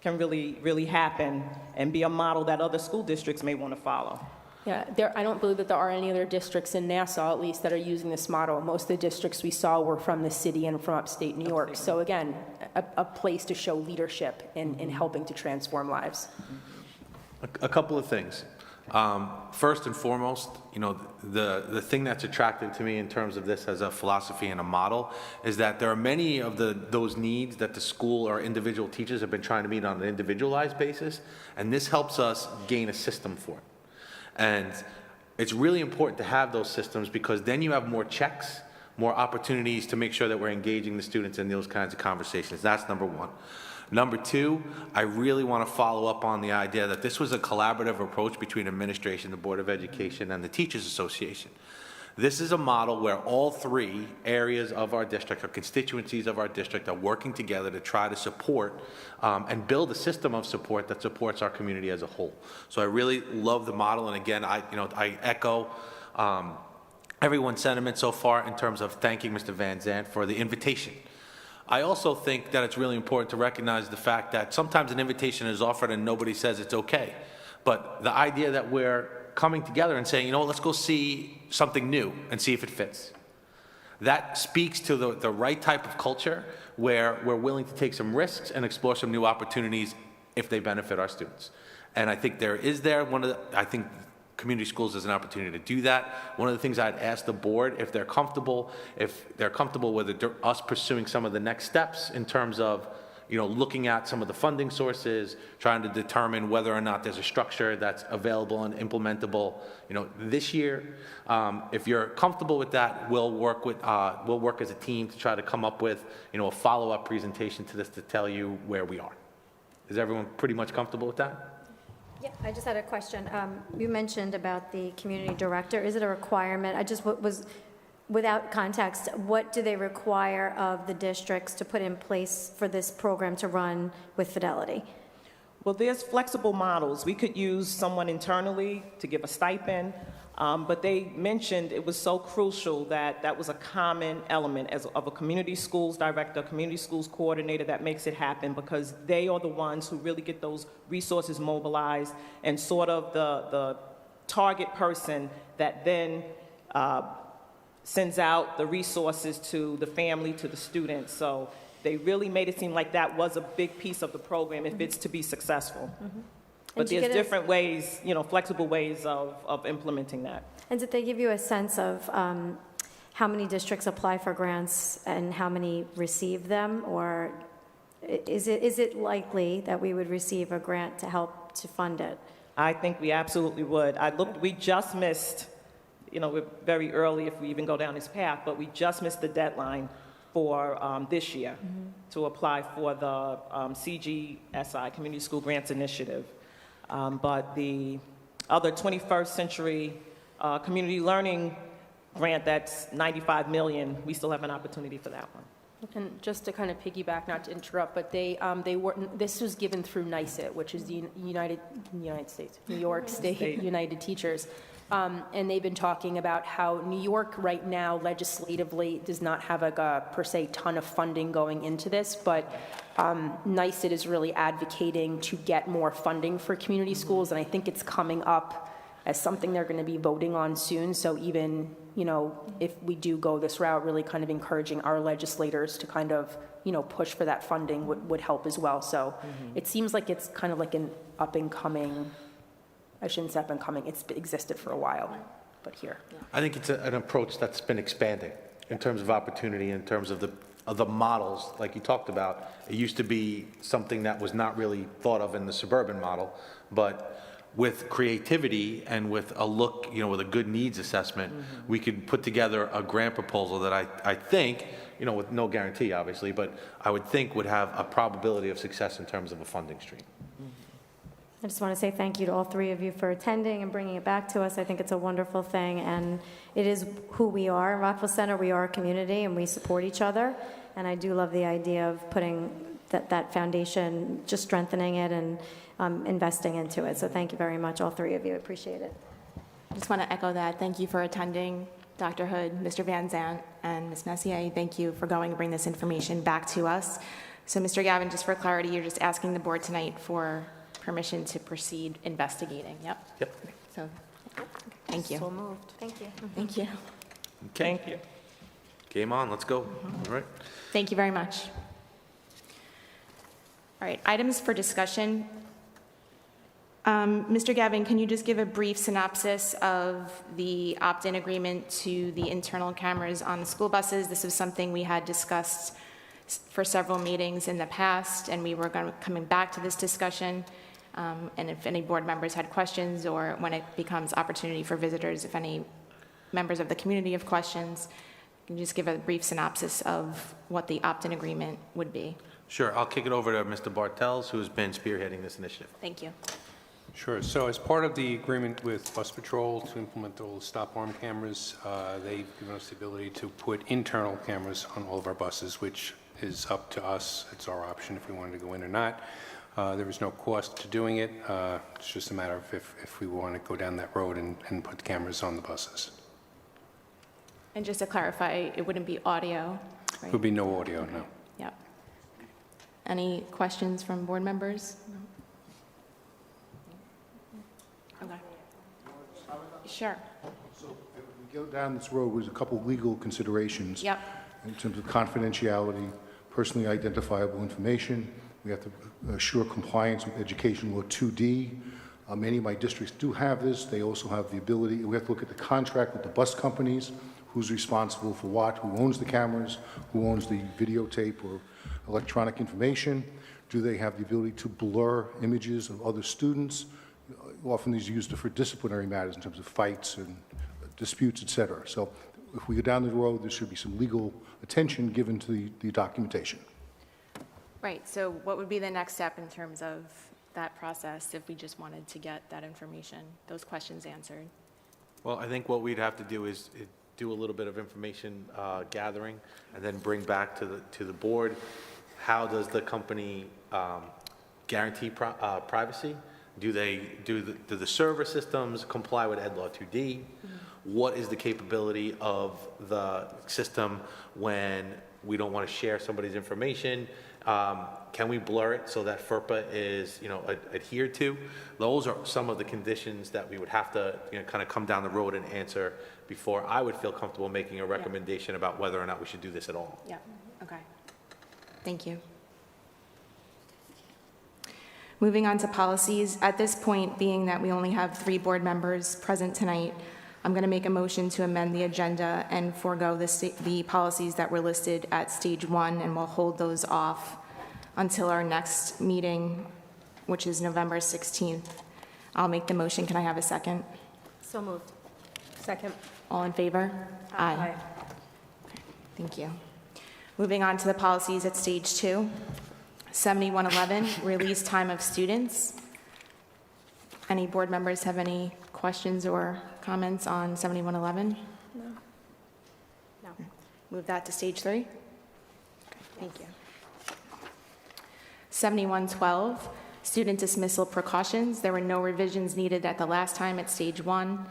can really happen and be a model that other school districts may want to follow. Yeah, I don't believe that there are any other districts in Nassau, at least, that are using this model. Most of the districts we saw were from the city and from upstate New York. So again, a place to show leadership in helping to transform lives. A couple of things. First and foremost, the thing that's attractive to me in terms of this as a philosophy and a model is that there are many of those needs that the school or individual teachers have been trying to meet on an individualized basis, and this helps us gain a system for it. And it's really important to have those systems, because then you have more checks, more opportunities to make sure that we're engaging the students in those kinds of conversations. That's number one. Number two, I really want to follow up on the idea that this was a collaborative approach between administration, the Board of Education, and the Teachers Association. This is a model where all three areas of our district, or constituencies of our district, are working together to try to support and build a system of support that supports our community as a whole. So I really love the model, and again, I echo everyone's sentiment so far in terms of thanking Mr. Van Zandt for the invitation. I also think that it's really important to recognize the fact that sometimes an invitation is offered and nobody says it's okay. But the idea that we're coming together and saying, you know what, let's go see something new and see if it fits. That speaks to the right type of culture where we're willing to take some risks and explore some new opportunities if they benefit our students. And I think I think community schools is an opportunity to do that. One of the things I'd ask the board, if they're comfortable with us pursuing some of the next steps in terms of, looking at some of the funding sources, trying to determine whether or not there's a structure that's available and implementable, this year. If you're comfortable with that, we'll work as a team to try to come up with, a follow-up presentation to this to tell you where we are. Is everyone pretty much comfortable with that? Yeah, I just had a question. You mentioned about the community director. Is it a requirement? I just was, without context, what do they require of the districts to put in place for this program to run with fidelity? Well, there's flexible models. We could use someone internally to give a stipend, but they mentioned it was so crucial that that was a common element of a community schools director, community schools coordinator that makes it happen, because they are the ones who really get those resources mobilized and sort of the target person that then sends out the resources to the family, to the students. So they really made it seem like that was a big piece of the program if it's to be successful. But there's different ways, flexible ways of implementing that. And did they give you a sense of how many districts apply for grants and how many receive them? Or is it likely that we would receive a grant to help to fund it? I think we absolutely would. We just missed, we're very early if we even go down this path, but we just missed the deadline for this year to apply for the CGSI, Community School Grants Initiative. But the other 21st Century Community Learning Grant, that's $95 million, we still have an opportunity for that one. And just to kind of piggyback, not to interrupt, but this was given through NYSET, which is the New York State United Teachers. And they've been talking about how New York right now legislatively does not have a per se ton of funding going into this, but NYSET is really advocating to get more funding for community schools, and I think it's coming up as something they're going to be voting on soon. So even, if we do go this route, really kind of encouraging our legislators to kind of, push for that funding would help as well. So it seems like it's kind of like an up-and-coming, I shouldn't say up-and-coming, it's existed for a while, but here. I think it's an approach that's been expanding in terms of opportunity, in terms of the models, like you talked about. It used to be something that was not really thought of in the suburban model, but with creativity and with a look, with a good needs assessment, we could put together a grant proposal that I think, with no guarantee, obviously, but I would think would have a probability of success in terms of a funding stream. I just want to say thank you to all three of you for attending and bringing it back to us. I think it's a wonderful thing, and it is who we are. In Rockville Center, we are a community, and we support each other, and I do love the idea of putting that foundation, just strengthening it and investing into it. So thank you very much, all three of you. I appreciate it. I just want to echo that. Thank you for attending, Dr. Hood, Mr. Van Zandt, and Ms. Messier. Thank you for going to bring this information back to us. So, Mr. Gavin, just for clarity, you're just asking the board tonight for permission to proceed investigating. Yep. Yep. So, thank you. So moved. Thank you. Thank you. Okay. Thank you. Game on, let's go. All right. Thank you very much. All right, items for discussion. Mr. Gavin, can you just give a brief synopsis of the opt-in agreement to the internal cameras on the school buses? This is something we had discussed for several meetings in the past, and we were coming back to this discussion. And if any board members had questions, or when it becomes opportunity for visitors, if any members of the community have questions, can you just give a brief synopsis of what the opt-in agreement would be? Sure, I'll kick it over to Mr. Bartels, who's been spearheading this initiative. Thank you. Sure. So as part of the agreement with Bus Patrol to implement all the stop arm cameras, they've given us the ability to put internal cameras on all of our buses, which is up to us. It's our option if we wanted to go in or not. There is no cost to doing it. It's just a matter of if we want to go down that road and put cameras on the buses. And just to clarify, it wouldn't be audio, There right? would be no audio, no. Yep. Any questions from board members? No? Okay. Sure. So if we go down this road, there's a couple of legal considerations. Yep. In terms of confidentiality, personally identifiable information. We have to assure compliance with Education Law 2D. Many of my districts do have this. They also have the ability, we have to look at the contract with the bus companies, who's responsible for what, who owns the cameras, who owns the videotape or electronic information. Do they have the ability to blur images of other students? Often these are used for disciplinary matters in terms of fights and disputes, et cetera. So if we go down the road, there should be some legal attention given to the documentation. Right, so what would be the next step in terms of that process if we just wanted to get that information, those questions answered? Well, I think what we'd have to do is do a little bit of information gathering and then bring back to the board, how does the company guarantee privacy? Do the server systems comply with Ed Law 2D? What is the capability of the system when we don't want to share somebody's information? Can we blur it so that FERPA is, adhered to? Those are some of the conditions that we would have to, kind of come down the road and answer before I would feel comfortable making a recommendation about whether or not we should do this at all. Yeah, okay. Thank you. Moving on to policies. At this point, being that we only have 3 board members present tonight, I'm going to make a motion to amend the agenda and forego the policies that were listed at stage 1, and we'll hold those off until our next meeting, which is November 16th. I'll make the motion. Can I have a second? So moved. Second. All in favor? Aye. Okay, thank you. Moving on to the policies at stage 2. 7111, release time of students. Any board members have any questions or comments on 7111? No. Move that to stage 3. Okay, thank you. 7112, student dismissal precautions. There were no revisions needed at the last time at stage 1.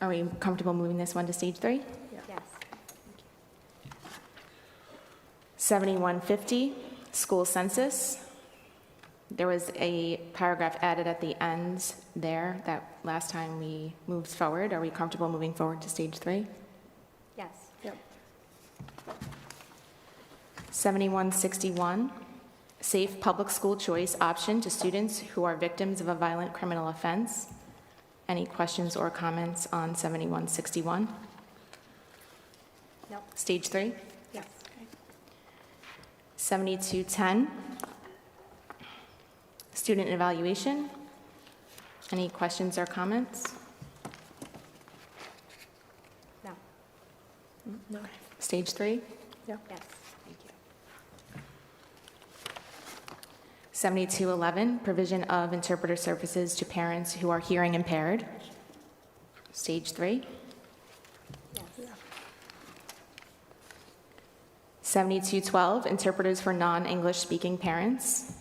Are we comfortable moving this one to stage 3? Yes. 7150, school census. There was a paragraph added at the end there that last time we moved forward. Are we comfortable moving forward to stage 3? Yes. Yep. 7161, safe public school choice option to students who are victims of a violent criminal offense. Any questions or comments on 7161? No. Stage 3? Yes. 7210, student evaluation. Any questions or comments? No. No. Stage 3? Yeah. Yes. Thank you. 7211, provision of interpreter services to parents who are hearing impaired. Stage 3? Yes. 7212, interpreters for non-English speaking parents.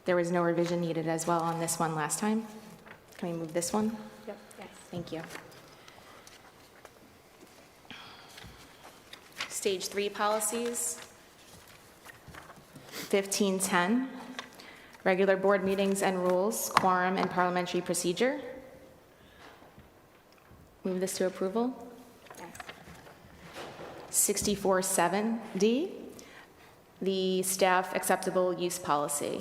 There was no revision needed as well on this one last time. Can we move this one? Yep. Yes. Thank you. Stage 3 policies. 1510, regular board meetings and rules, quorum and parliamentary procedure. Move this to approval. 64.7D, the staff acceptable use policy.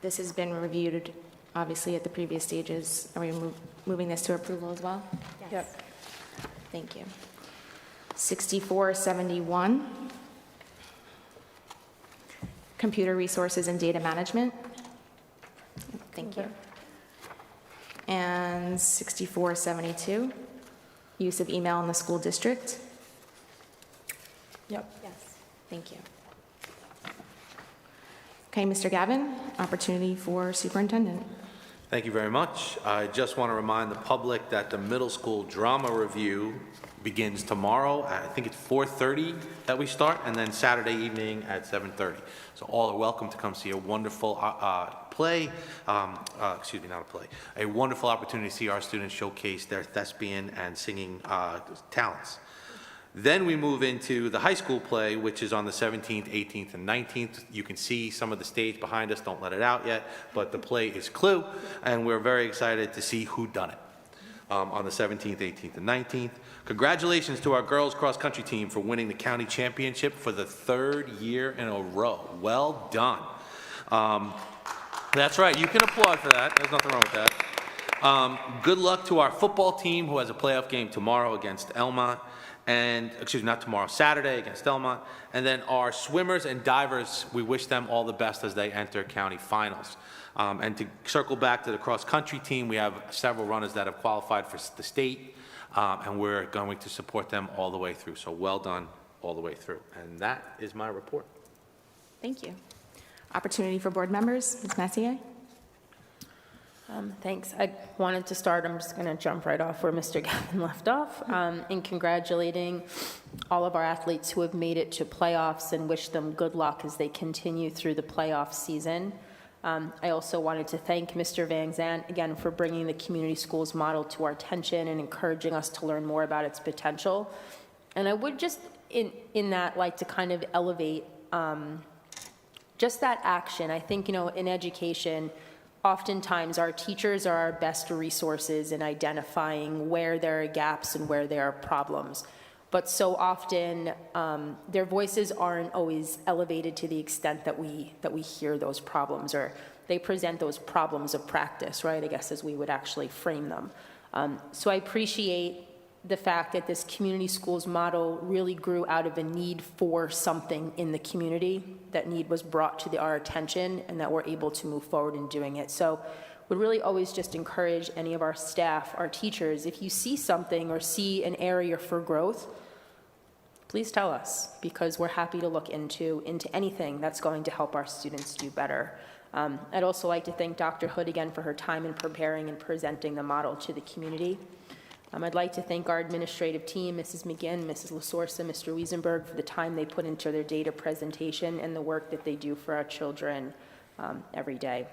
This has been reviewed, obviously, at the previous stages. Are we moving this to approval as well? Yes. Yep. Thank you. 64.71, computer resources and data management. Thank you. And 64.72, use of email in the school district. Yep. Yes. Thank you. Okay, Mr. Gavin, opportunity for superintendent. Thank you very much. I just want to remind the public that the middle school drama review begins tomorrow. I think it's 4:30 that we start, and then Saturday evening at 7:30. So all are welcome to come see a wonderful play, excuse me, not a play, a wonderful opportunity to see our students showcase their thespian and singing talents. Then we move into the high school play, which is on the 17th, 18th, and 19th. You can see some of the stage behind us. Don't let it out yet, but the play is Clue, and we're very excited to see who done it on the 17th, 18th, and 19th. Congratulations to our girls cross-country team for winning the county championship for the 3rd year in a row. Well done. That's right. You can applaud for that. There's nothing wrong with that. Good luck to our football team, who has a playoff game tomorrow against Elmont. And, excuse me, not tomorrow, Saturday against Elmont. And then our swimmers and divers, we wish them all the best as they enter county finals. And to circle back to the cross-country team, we have several runners that have qualified for the state, and we're going to support them all the way through. So well done all the way through. And that is my report. Thank you. Opportunity for board members. Ms. Messier? Thanks. I wanted to start, I'm just going to jump right off where Mr. Gavin left off, in congratulating all of our athletes who have made it to playoffs and wish them good luck as they continue through the playoff season. I also wanted to thank Mr. Van Zandt again for bringing the community schools model to our attention and encouraging us to learn more about its potential. And I would just, in that, like to kind of elevate just that action. I think, in education, oftentimes our teachers are our best resources in identifying where there are gaps and where there are problems. But so often their voices aren't always elevated to the extent that we hear those problems, or they present those problems of practice, right, I guess, as we would actually frame them. So I appreciate the fact that this community schools model really grew out of a need for something in the community. That need was brought to our attention, and that we're able to move forward in doing it. So would really always just encourage any of our staff, our teachers, if you see something or see an area for growth, please tell us, because we're happy to look into anything that's going to help our students do better. I'd also like to thank Dr. Hood again for her time in preparing and presenting the model to the community. I'd like to thank our administrative team, Mrs. McGinn, Mrs. LaSorsa, Mr. Wiesenberg, for the time they put into their data presentation and the work that they do for our children every day.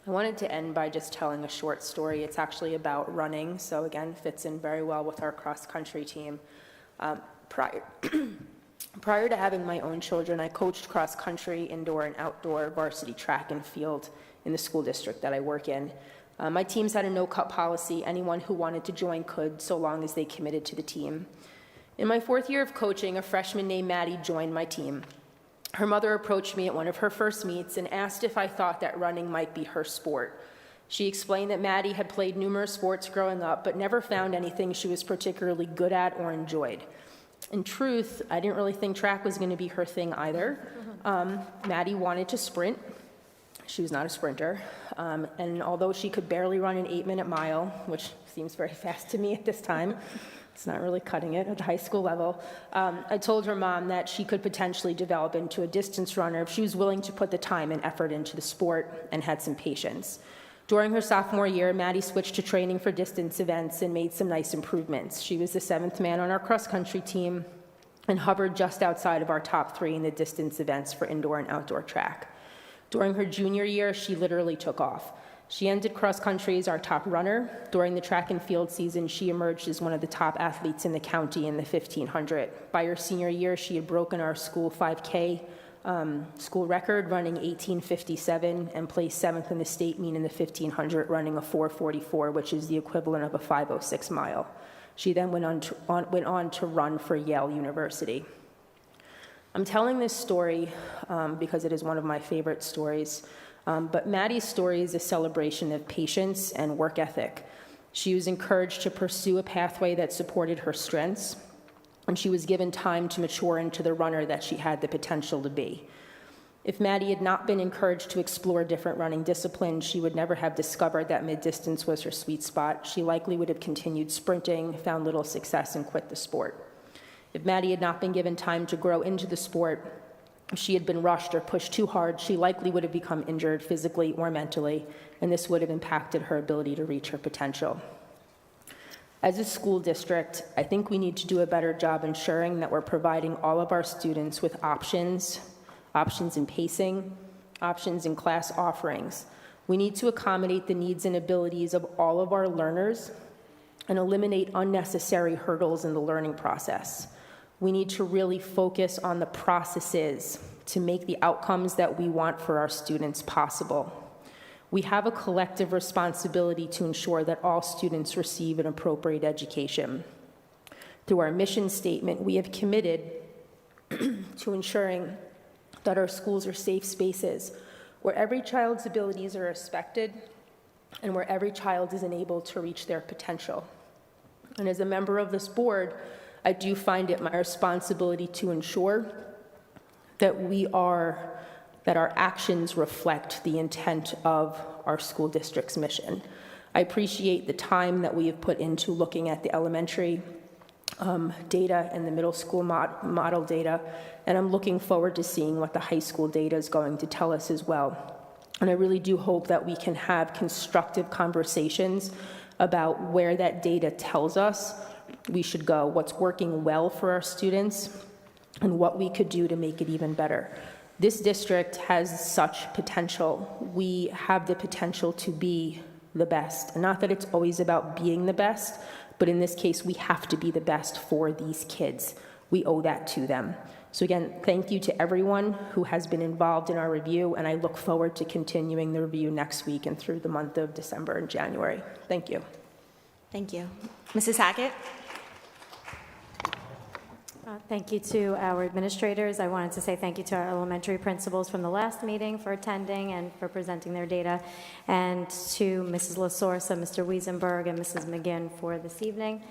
I wanted to end by just telling a short story. It's actually about running, so again, fits in very well with our cross-country team. Prior to having my own children, I coached cross-country, indoor and outdoor, varsity track and field in the school district that I work in. My teams had a no-cut policy. Anyone who wanted to join could, so long as they committed to the team. In my 4th year of coaching, a freshman named Maddie joined my team. Her mother approached me at one of her first meets and asked if I thought that running might be her sport. She explained that Maddie had played numerous sports growing up, but never found anything she was particularly good at or enjoyed. In truth, I didn't really think track was going to be her thing either. Maddie wanted to sprint. She was not a sprinter, and although she could barely run an 8-minute mile, which seems very fast to me at this time, it's not really cutting it at the high school level, I told her mom that she could potentially develop into a distance runner if she was willing to put the time and effort into the sport and had some patience. During her sophomore year, Maddie switched to training for distance events and made some nice improvements. She was the 7th man on our cross-country team and hovered just outside of our top 3 in the distance events for indoor and outdoor track. During her junior year, she literally took off. She ended cross-country as our top runner. During the track and field season, she emerged as one of the top athletes in the county in the 1500. By her senior year, she had broken our school 5K school record, running 18:57, and placed 7th in the state mean in the 1500, running a 4:44, which is the equivalent of a 5:06 mile. She then went on to run for Yale University. I'm telling this story because it is one of my favorite stories, but Maddie's story is a celebration of patience and work ethic. She was encouraged to pursue a pathway that supported her strengths, and she was given time to mature into the runner that she had the potential to be. If Maddie had not been encouraged to explore different running disciplines, she would never have discovered that mid-distance was her sweet spot. She likely would have continued sprinting, found little success, and quit the sport. If Maddie had not been given time to grow into the sport, if she had been rushed or pushed too hard, she likely would have become injured physically or mentally, and this would have impacted her ability to reach her potential. As a school district, I think we need to do a better job ensuring that we're providing all of our students with options in pacing, options in class offerings. We need to accommodate the needs and abilities of all of our learners and eliminate unnecessary hurdles in the learning process. We need to really focus on the processes to make the outcomes that we want for our students possible. We have a collective responsibility to ensure that all students receive an appropriate education. Through our mission statement, we have committed to ensuring that our schools are safe spaces where every child's abilities are respected and where every child is enabled to reach their potential. And as a member of this board, I do find it my responsibility to ensure that that our actions reflect the intent of our school district's mission. I appreciate the time that we have put into looking at the elementary data and the middle school model data, and I'm looking forward to seeing what the high school data is going to tell us as well. And I really do hope that we can have constructive conversations about where that data tells us we should go, what's working well for our students, and what we could do to make it even better. This district has such potential. We have the potential to be the best. And not that it's always about being the best, but in this case, we have to be the best for these kids. We owe that to them. So again, thank you to everyone who has been involved in our review, and I look forward to continuing the review next week and through the month of December and January. Thank you. Thank you. Mrs. Hackett? Thank you to our administrators. I wanted to say thank you to our elementary principals from the last meeting for attending and for presenting their data, and to Mrs. LaSorsa, Mr. Wiesenberg, and Mrs. McGinn for this evening.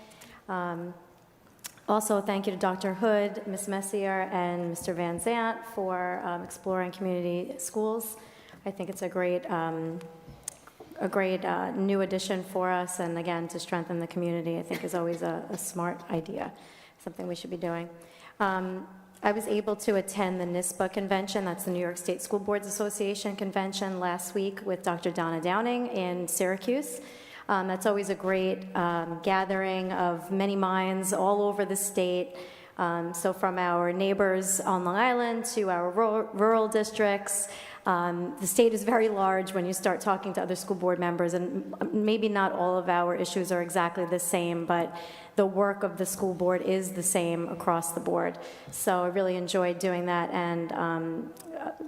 Also, thank you to Dr. Hood, Ms. Messier, and Mr. Van Zant for exploring community schools. I think it's a great new addition for us, and again, to strengthen the community, I think is always a smart idea. Something we should be doing. I was able to attend the NISBA convention, that's the New York State School Boards Association convention, last week with Dr. Donna Downing in Syracuse. That's always a great gathering of many minds all over the state. So from our neighbors on Long Island to our rural districts. The state is very large when you start talking to other school board members, and maybe not all of our issues are exactly the same, but the work of the school board is the same across the board. So I really enjoyed doing that and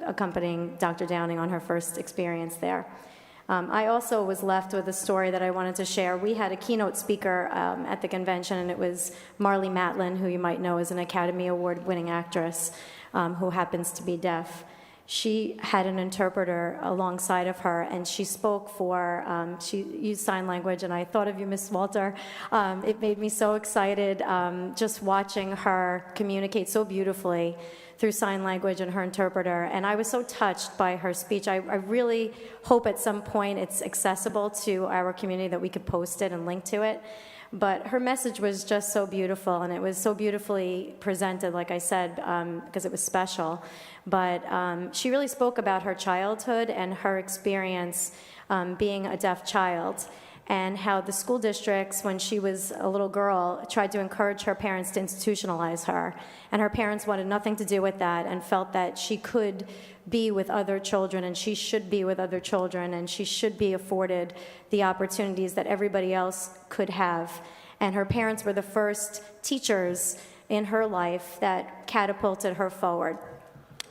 accompanying Dr. Downing on her first experience there. I also was left with a story that I wanted to share. We had a keynote speaker at the convention, and it was Marlee Matlin, who you might know is an Academy Award-winning actress who happens to be deaf. She had an interpreter alongside of her, and she spoke for, she used sign language, and I thought of you, Miss Walter. It made me so excited just watching her communicate so beautifully through sign language and her interpreter, and I was so touched by her speech. I really hope at some point it's accessible to our community, that we could post it and link to it. But her message was just so beautiful, and it was so beautifully presented, like I said, because it was special. But she really spoke about her childhood and her experience being a deaf child, and how the school districts, when she was a little girl, tried to encourage her parents to institutionalize her. And her parents wanted nothing to do with that and felt that she could be with other children, and she should be with other children, and she should be afforded the opportunities that everybody else could have. And her parents were the first teachers in her life that catapulted her forward.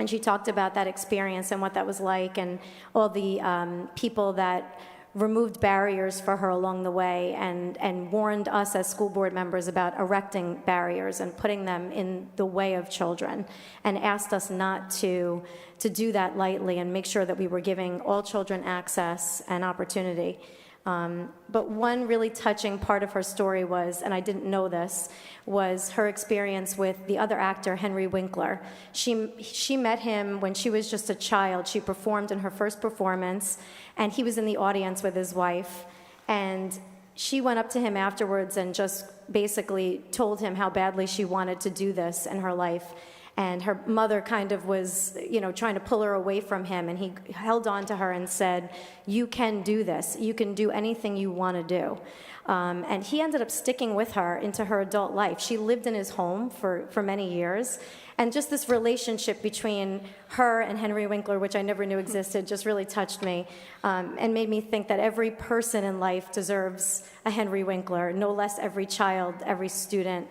And she talked about that experience and what that was like, and all the people that removed barriers for her along the way, and warned us as school board members about erecting barriers and putting them in the way of children, and asked us not to do that lightly and make sure that we were giving all children access and opportunity. But one really touching part of her story was, and I didn't know this, was her experience with the other actor, Henry Winkler. She met him when she was just a child. She performed in her first performance, and he was in the audience with his wife. And she went up to him afterwards and just basically told him how badly she wanted to do this in her life. And her mother kind of was, trying to pull her away from him. And he held on to her and said, "You can do this. You can do anything you want to do." And he ended up sticking with her into her adult life. She lived in his home for many years. And just this relationship between her and Henry Winkler, which I never knew existed, just really touched me and made me think that every person in life deserves a Henry Winkler, no less every child, every student.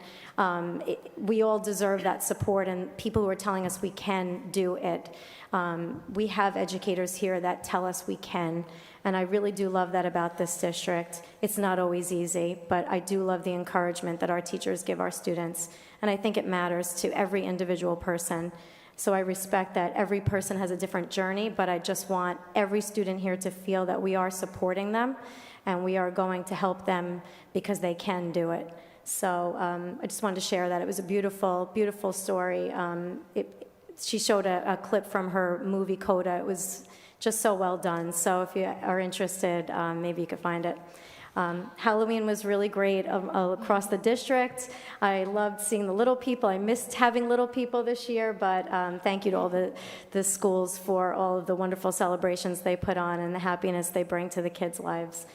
We all deserve that support, and people who are telling us we can do it. We have educators here that tell us we can, and I really do love that about this district. It's not always easy, but I do love the encouragement that our teachers give our students, and I think it matters to every individual person. So I respect that every person has a different journey, but I just want every student here to feel that we are supporting them, and we are going to help them because they can do it. So I just wanted to share that. It was a beautiful, beautiful story. She showed a clip from her movie Coda. It was just so well done. So if you are interested, maybe you could find it. Halloween was really great across the district. I loved seeing the little people. I missed having little people this year, but thank you to all the schools for all of the wonderful celebrations they put on and the happiness they bring to the kids' lives.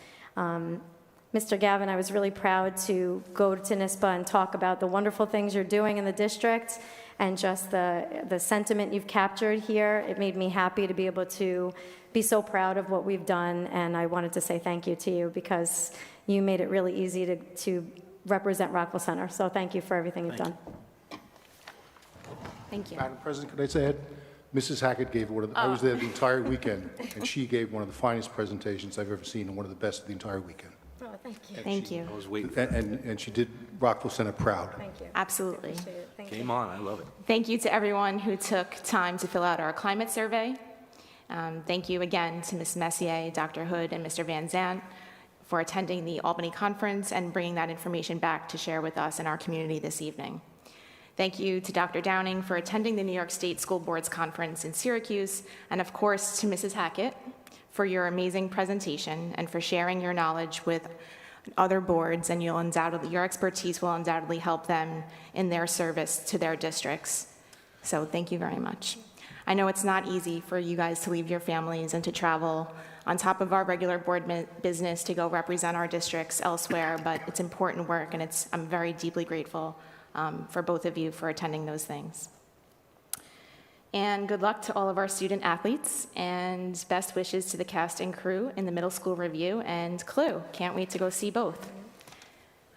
Mr. Gavin, I was really proud to go to NISPA and talk about the wonderful things you're doing in the district and just the sentiment you've captured here. It made me happy to be able to be so proud of what we've done, and I wanted to say thank you to you because you made it really easy to represent Rockville Center. So thank you for everything you've done. Thank you. Madam President, could I say, Mrs. Hackett gave I was there the entire weekend, and she gave one of the finest presentations I've ever seen and one of the best of the entire weekend. Oh, thank you. Thank you. I was waiting. And she did Rockville Center proud. Thank you. Absolutely. Game on, I love it. Thank you to everyone who took time to fill out our climate survey. Thank you again to Ms. Messier, Dr. Hood, and Mr. Van Zandt for attending the Albany conference and bringing that information back to share with us and our community this evening. Thank you to Dr. Downing for attending the New York State School Board's conference in Syracuse, and of course to Mrs. Hackett for your amazing presentation and for sharing your knowledge with other boards, and your expertise will undoubtedly help them in their service to their districts. So thank you very much. I know it's not easy for you guys to leave your families and to travel on top of our regular board business to go represent our districts elsewhere, but it's important work, and I'm very deeply grateful for both of you for attending those things. And good luck to all of our student athletes, and best wishes to the cast and crew in the middle school review and Clue. Can't wait to go see both.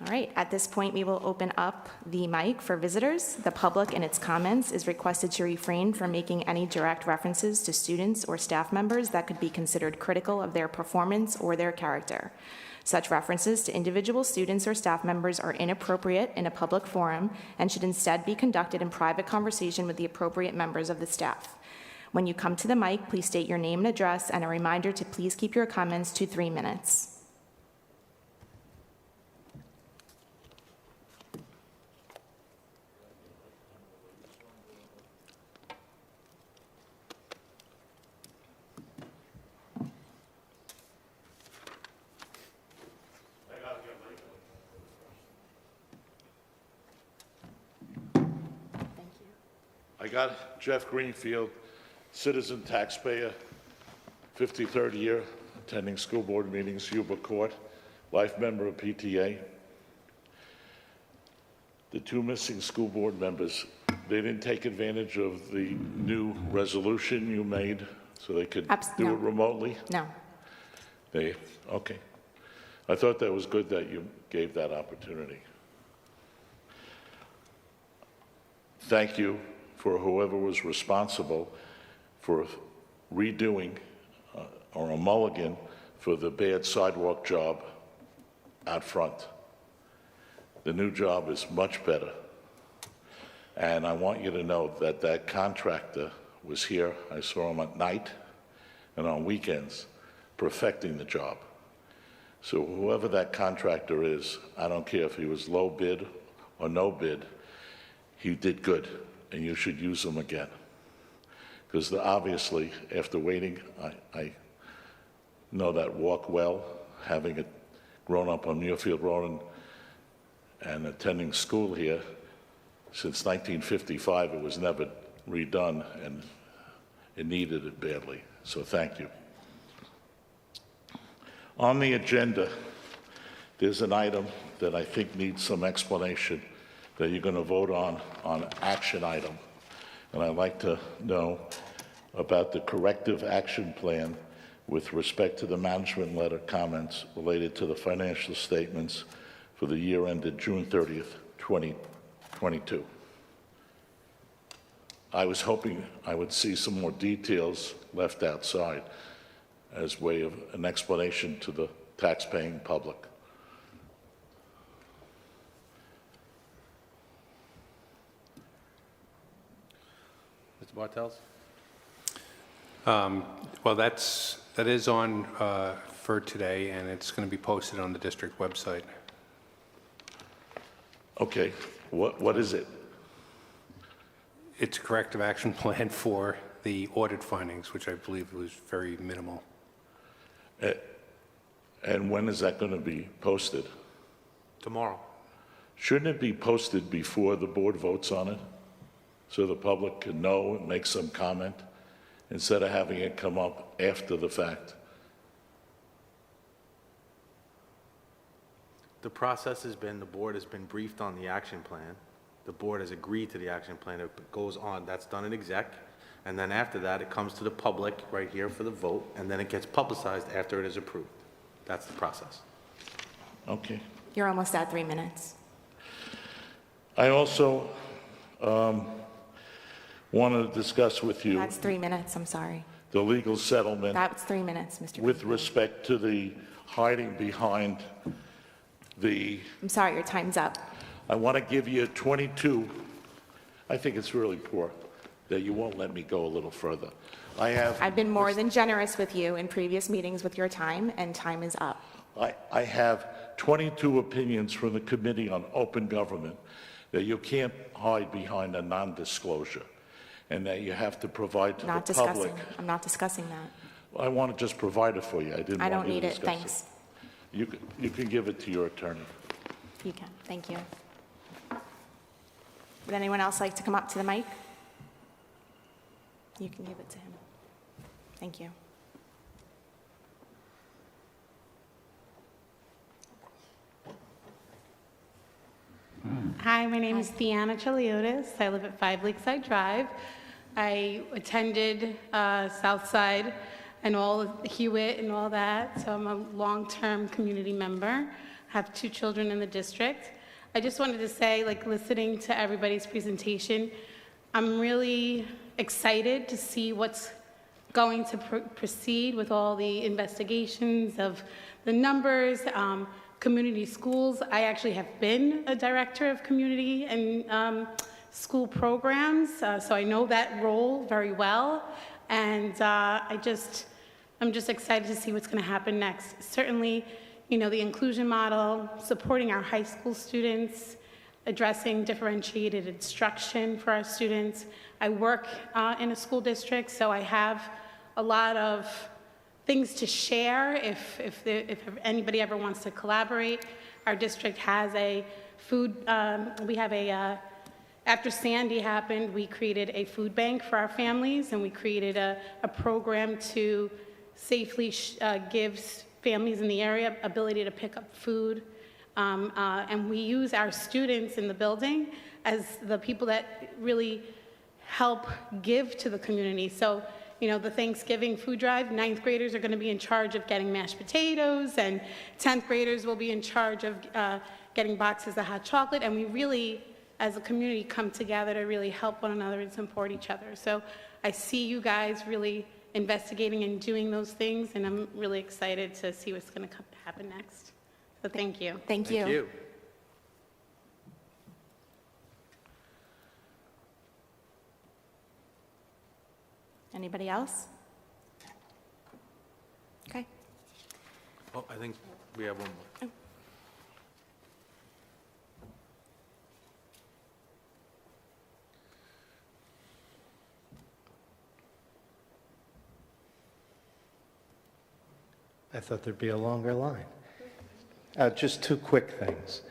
All right, at this point, we will open up the mic for visitors. The public in its comments is requested to refrain from making any direct references to students or staff members that could be considered critical of their performance or their character. Such references to individual students or staff members are inappropriate in a public forum and should instead be conducted in private conversation with the appropriate members of the staff. When you come to the mic, please state your name and address, and a reminder to please keep your comments to 3 minutes. I got Jeff Greenfield, citizen taxpayer, 53rd year, attending school board meetings, Yuba Court, life member of PTA. The 2 missing school board members, they didn't take advantage of the new resolution you made so they could do it remotely? No. Okay. I thought that was good that you gave that opportunity. Thank you for whoever was responsible for redoing or a mulligan for the bad sidewalk job out front. The new job is much better. And I want you to know that that contractor was here. I saw him at night and on weekends perfecting the job. So whoever that contractor is, I don't care if he was low bid or no bid, he did good. And you should use them again. Because obviously, after waiting, I know that walk well, having a grown up on Muirfield Road and attending school here. Since 1955, it was never redone, and it needed it badly, so thank you. On the agenda, there's an item that I think needs some explanation that you're going to vote on action item. And I'd like to know about the corrective action plan with respect to the management letter comments related to the financial statements for the year ended June 30th, 2022. I was hoping I would see some more details left outside as way of an explanation to the tax-paying public. Mr. Bartels? Well, that is on for today, and it's going to be posted on the district website. Okay, what is it? It's a corrective action plan for the audit findings, which I believe was very minimal. And when is that going to be posted? Tomorrow. Shouldn't it be posted before the board votes on it, so the public can know and make some comment, instead of having it come up after the fact? The process has been, the board has been briefed on the action plan. The board has agreed to the action plan. It goes on, that's done in exec. And then after that, it comes to the public right here for the vote, and then it gets publicized after it is approved. That's the process. Okay. You're almost at 3 minutes. I also want to discuss with you That's 3 minutes, I'm sorry. the legal settlement That's 3 minutes, Mr. with Greenfield. respect to the hiding behind the, I'm sorry, your time's up. I want to give you 22. I think it's really poor that you won't let me go a little further. I've been more than generous with you in previous meetings with your time, and time is up. I have 22 opinions from the Committee on Open Government that you can't hide behind a non-disclosure, and that you have to provide to the public. I'm not discussing that. I want to just provide it for you. I don't need it, thanks. You can give it to your attorney. You can, thank you. Would anyone else like to come up to the mic? You can give it to him. Thank you. Hi, my name is Deanna Chaliotis. I live at 5 Lakeside Drive. I attended Southside and all Hewitt and all that, so I'm a long-term community member. Have 2 children in the district. I just wanted to say, like, listening to everybody's presentation, I'm really excited to see what's going to proceed with all the investigations of the numbers, community schools. I actually have been a director of community and school programs, so I know that role very well, and I'm just excited to see what's going to happen next. Certainly, you know, the inclusion model, supporting our high school students, addressing differentiated instruction for our students. I work in a school district, so I have a lot of things to share if anybody ever wants to collaborate. Our district has a food, after Sandy happened, we created a food bank for our families, and we created a program to safely give families in the area ability to pick up food. And we use our students in the building as the people that really help give to the community. So, you know, the Thanksgiving food drive, 9th graders are going to be in charge of getting mashed potatoes, and 10th graders will be in charge of getting boxes of hot chocolate. And we really, as a community, come together to really help one another and support each other. So I see you guys really investigating and doing those things, and I'm really excited to see what's going to happen next. So thank you. Thank you. Thank you. Anybody else? Okay. Oh, I think we have one more. I thought there'd be a longer line. Just two quick things.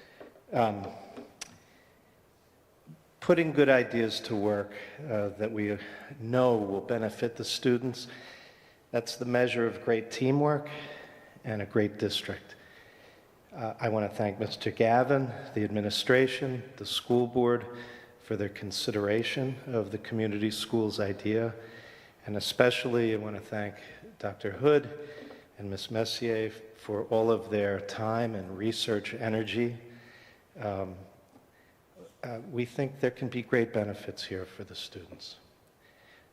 Putting good ideas to work that we know will benefit the students, that's the measure of great teamwork and a great district. I want to thank Mr. Gavin, the administration, the school board for their consideration of the community schools idea, and especially I want to thank Dr. Hood and Ms. Messier for all of their time and research energy. We think there can be great benefits here for the students.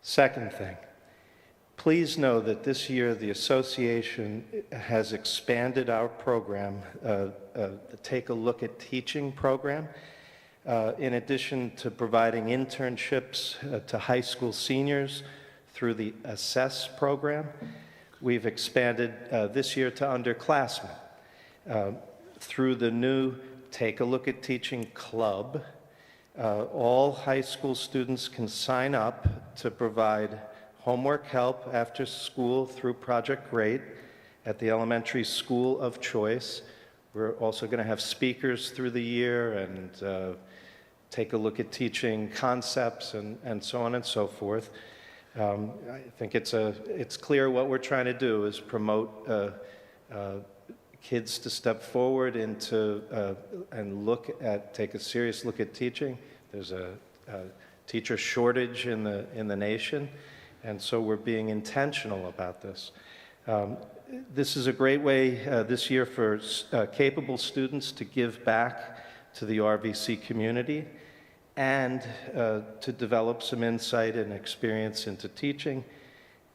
Second thing, please know that this year the association has expanded our program, the Take a Look at Teaching program. In addition to providing internships to high school seniors through the Assess program, we've expanded this year to underclassmen through the new Take a Look at Teaching Club. All high school students can sign up to provide homework help after school through Project Great at the elementary school of choice. We're also going to have speakers through the year and take a look at teaching concepts and so on and so forth. I think it's clear what we're trying to do is promote kids to step forward into and take a serious look at teaching. There's a teacher shortage in the nation, and so we're being intentional about this. This is a great way this year for capable students to give back to the RVC community and to develop some insight and experience into teaching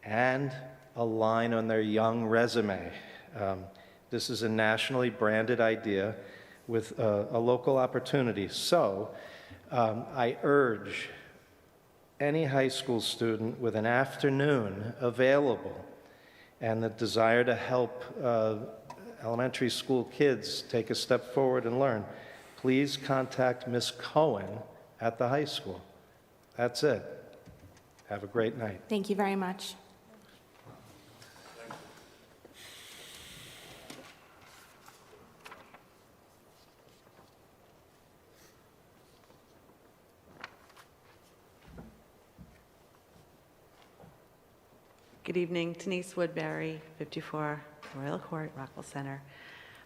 and a line on their young resume. This is a nationally branded idea with a local opportunity. So I urge any high school student with an afternoon available and the desire to help elementary school kids take a step forward and learn, please contact Ms. Cohen at the high school. That's it. Have a great night. Thank you very much. Good evening, Denise Woodbury, 54 Royal Court, Rockwell Center.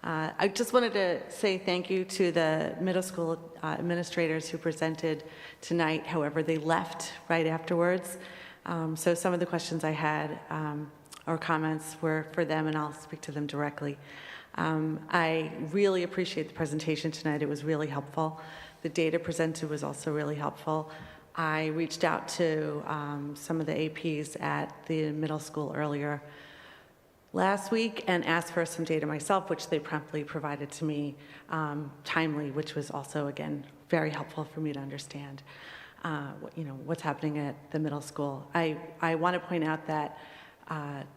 I just wanted to say thank you to the middle school administrators who presented tonight. However, they left right afterwards. So some of the questions I had or comments were for them, and I'll speak to them directly. I really appreciate the presentation tonight. It was really helpful. The data presented was also really helpful. I reached out to some of the APs at the middle school earlier last week and asked for some data myself, which they promptly provided to me timely, which was also, again, very helpful for me to understand what's happening at the middle school. I want to point out that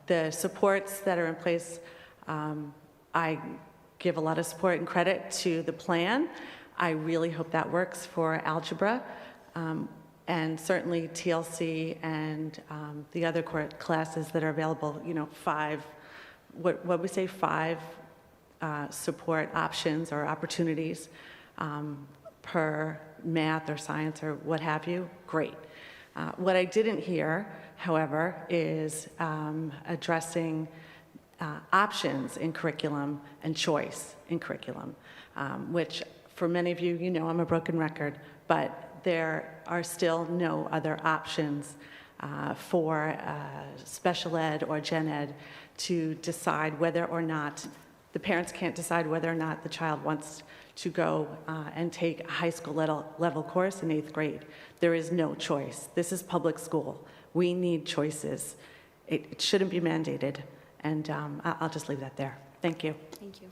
the supports that are in place, I give a lot of support and credit to the plan. I really hope that works for algebra. And certainly TLC and the other classes that are available, five support options or opportunities per math or science or what have you, great. What I didn't hear, however, is addressing options in curriculum and choice in curriculum, which for many of you, I'm a broken record, but there are still no other options for special ed or gen ed to decide whether or not, the parents can't decide whether or not the child wants to go and take a high school level course in 8th grade. There is no choice. This is public school. We need choices. It shouldn't be mandated. And I'll just leave that there. Thank you. Thank you.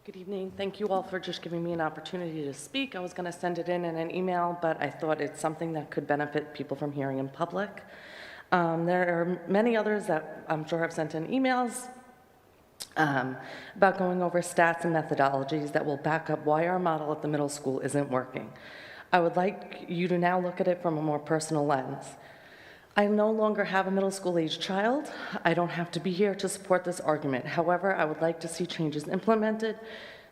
Good evening. Thank you all for just giving me an opportunity to speak. I was going to send it in an email, but I thought it's something that could benefit people from hearing in public. There are many others that I'm sure have sent in emails. about going over stats and methodologies that will back up why our model at the middle school isn't working. I would like you to now look at it from a more personal lens. I no longer have a middle school age child. I don't have to be here to support this argument. However, I would like to see changes implemented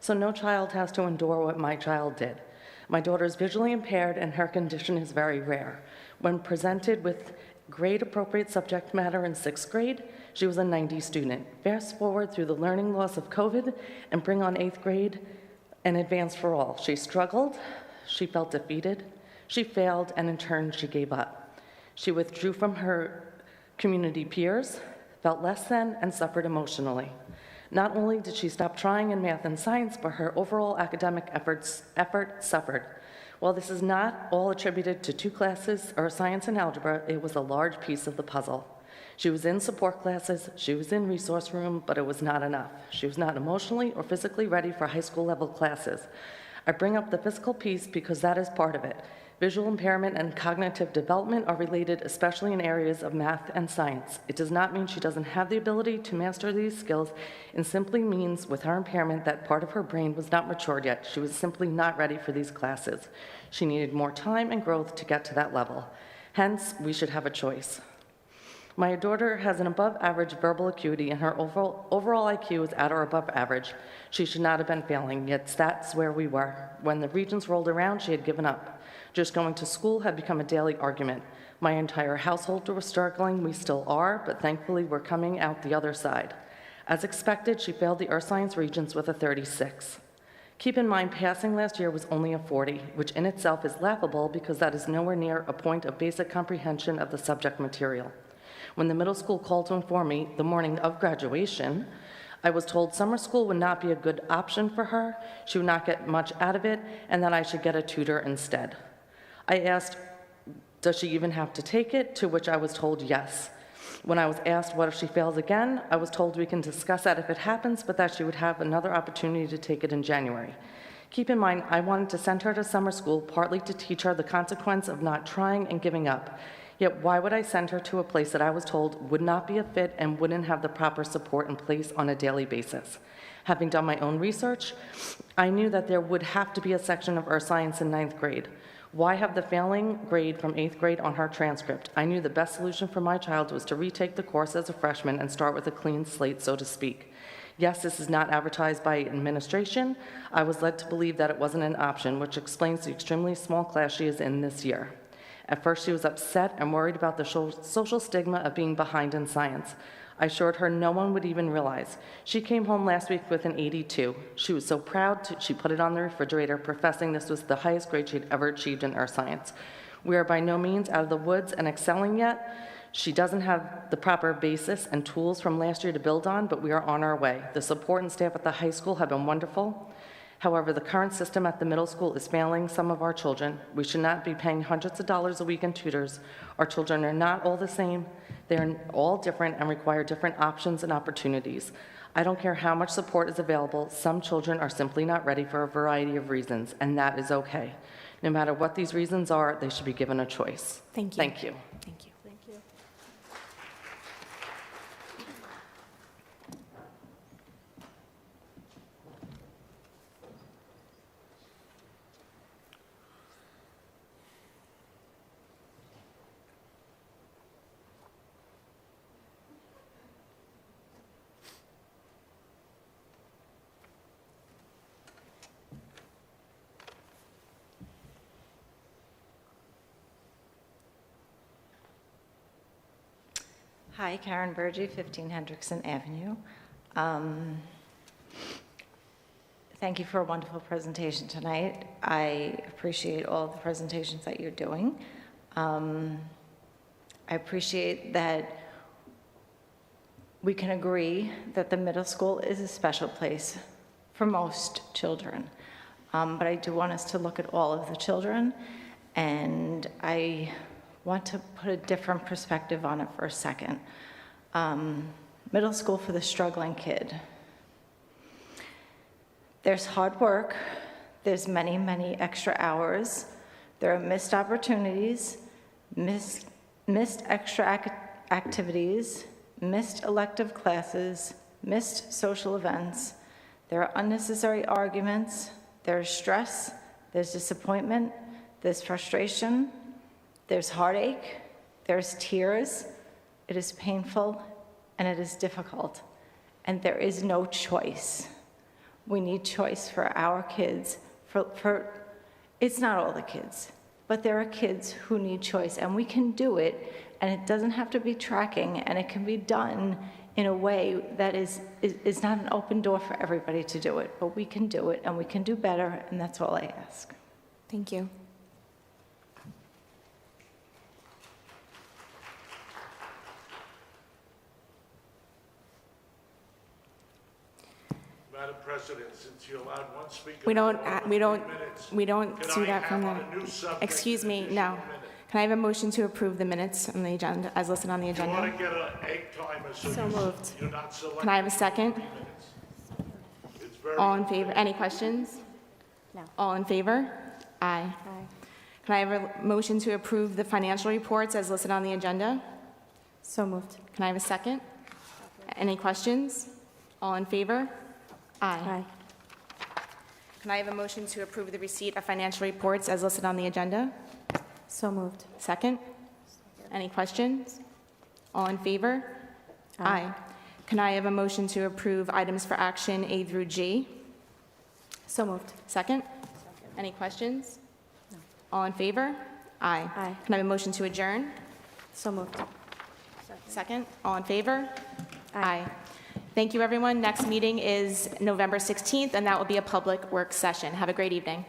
so no child has to endure what my child did. My daughter is visually impaired and her condition is very rare. When presented with grade-appropriate subject matter in 6th grade, she was a 90 student. Fast forward through the learning loss of COVID and bring on 8th grade and advance for all. She struggled, she felt defeated, she failed, and in turn, she gave up. She withdrew from her community peers, felt less than, and suffered emotionally. Not only did she stop trying in math and science, but her overall academic effort suffered. While this is not all attributed to 2 classes or science and algebra, it was a large piece of the puzzle. She was in support classes, she was in resource room, but it was not enough. She was not emotionally or physically ready for high school level classes. I bring up the physical piece because that is part of it. Visual impairment and cognitive development are related, especially in areas of math and science. It does not mean she doesn't have the ability to master these skills. It simply means with her impairment that part of her brain was not matured yet. She was simply not ready for these classes. She needed more time and growth to get to that level. Hence, we should have a choice. My daughter has an above-average verbal acuity, and her overall IQ is at or above average. She should not have been failing, yet that's where we were. When the Regents rolled around, she had given up. Just going to school had become a daily argument. My entire household was struggling. We still are, but thankfully we're coming out the other side. As expected, she failed the Earth Science Regents with a 36. Keep in mind, passing last year was only a 40, which in itself is laughable because that is nowhere near a point of basic comprehension of the subject material. When the middle school called to inform me the morning of graduation, I was told summer school would not be a good option for her, she would not get much out of it, and that I should get a tutor instead. I asked, does she even have to take it? To which I was told yes. When I was asked what if she fails again, I was told we can discuss that if it happens, but that she would have another opportunity to take it in January. Keep in mind, I wanted to send her to summer school partly to teach her the consequence of not trying and giving up. Yet why would I send her to a place that I was told would not be a fit and wouldn't have the proper support in place on a daily basis? Having done my own research, I knew that there would have to be a section of Earth Science in 9th grade. Why have the failing grade from 8th grade on her transcript? I knew the best solution for my child was to retake the course as a freshman and start with a clean slate, so to speak. Yes, this is not advertised by administration. I was led to believe that it wasn't an option, which explains the extremely small class she is in this year. At first, she was upset and worried about the social stigma of being behind in science. I assured her no one would even realize. She came home last week with an 82. She was so proud, she put it on the refrigerator, professing this was the highest grade she'd ever achieved in Earth Science. We are by no means out of the woods and excelling yet. She doesn't have the proper basis and tools from last year to build on, but we are on our way. The support and staff at the high school have been wonderful. However, the current system at the middle school is failing some of our children. We should not be paying hundreds of dollars a week in tutors. Our children are not all the same. They're all different and require different options and opportunities. I don't care how much support is available. Some children are simply not ready for a variety of reasons, and that is okay. No matter what these reasons are, they should be given a choice. Thank you. Thank you. Thank you. Thank you. Hi, Karen Burgee, 15 Hendrickson Avenue. Thank you for a wonderful presentation tonight. I appreciate all the presentations that you're doing. I appreciate that we can agree that the middle school is a special place for most children. But I do want us to look at all of the children, and I want to put a different perspective on it for a second. Middle school for the struggling kid. There's hard work, there's many, many extra hours, there are missed opportunities, missed extra activities, missed elective classes, missed social events, there are unnecessary arguments, there's stress, there's disappointment, there's frustration, there's heartache, there's tears. It is painful and it is difficult, and there is no choice. We need choice for our kids. It's not all the kids, but there are kids who need choice, and we can do it, and it doesn't have to be tracking, and it can be done in a way that is not an open door for everybody to do it, but we can do it, and we can do better, and that's all I ask. Thank you. Madam President, since you allowed one speaker. We don't Can do I that from have the, on a new subject excuse me, additional no. minute? Can I have a motion to approve the minutes on the agenda, as listed on the You agenda? want to get an egg timer So moved. you're not selecting. Can I have a second? It's very. All in favor? Any questions? No. All in favor? Aye. Can I have a motion to approve the financial reports as listed on the agenda? So moved. Can I have a second? Any questions? All in favor? Aye. Can I have a motion to approve the receipt of financial reports as listed on the agenda? So moved. Second? Any questions? All in favor? Aye. Can I have a motion to approve items for action A through G? So moved. Second? Any questions? All in favor? Aye. Aye. Can I have a motion to adjourn? So moved. Second? All in favor? Aye. Thank you, everyone. Next meeting is November 16th, and that will be a public work session. Have a great evening.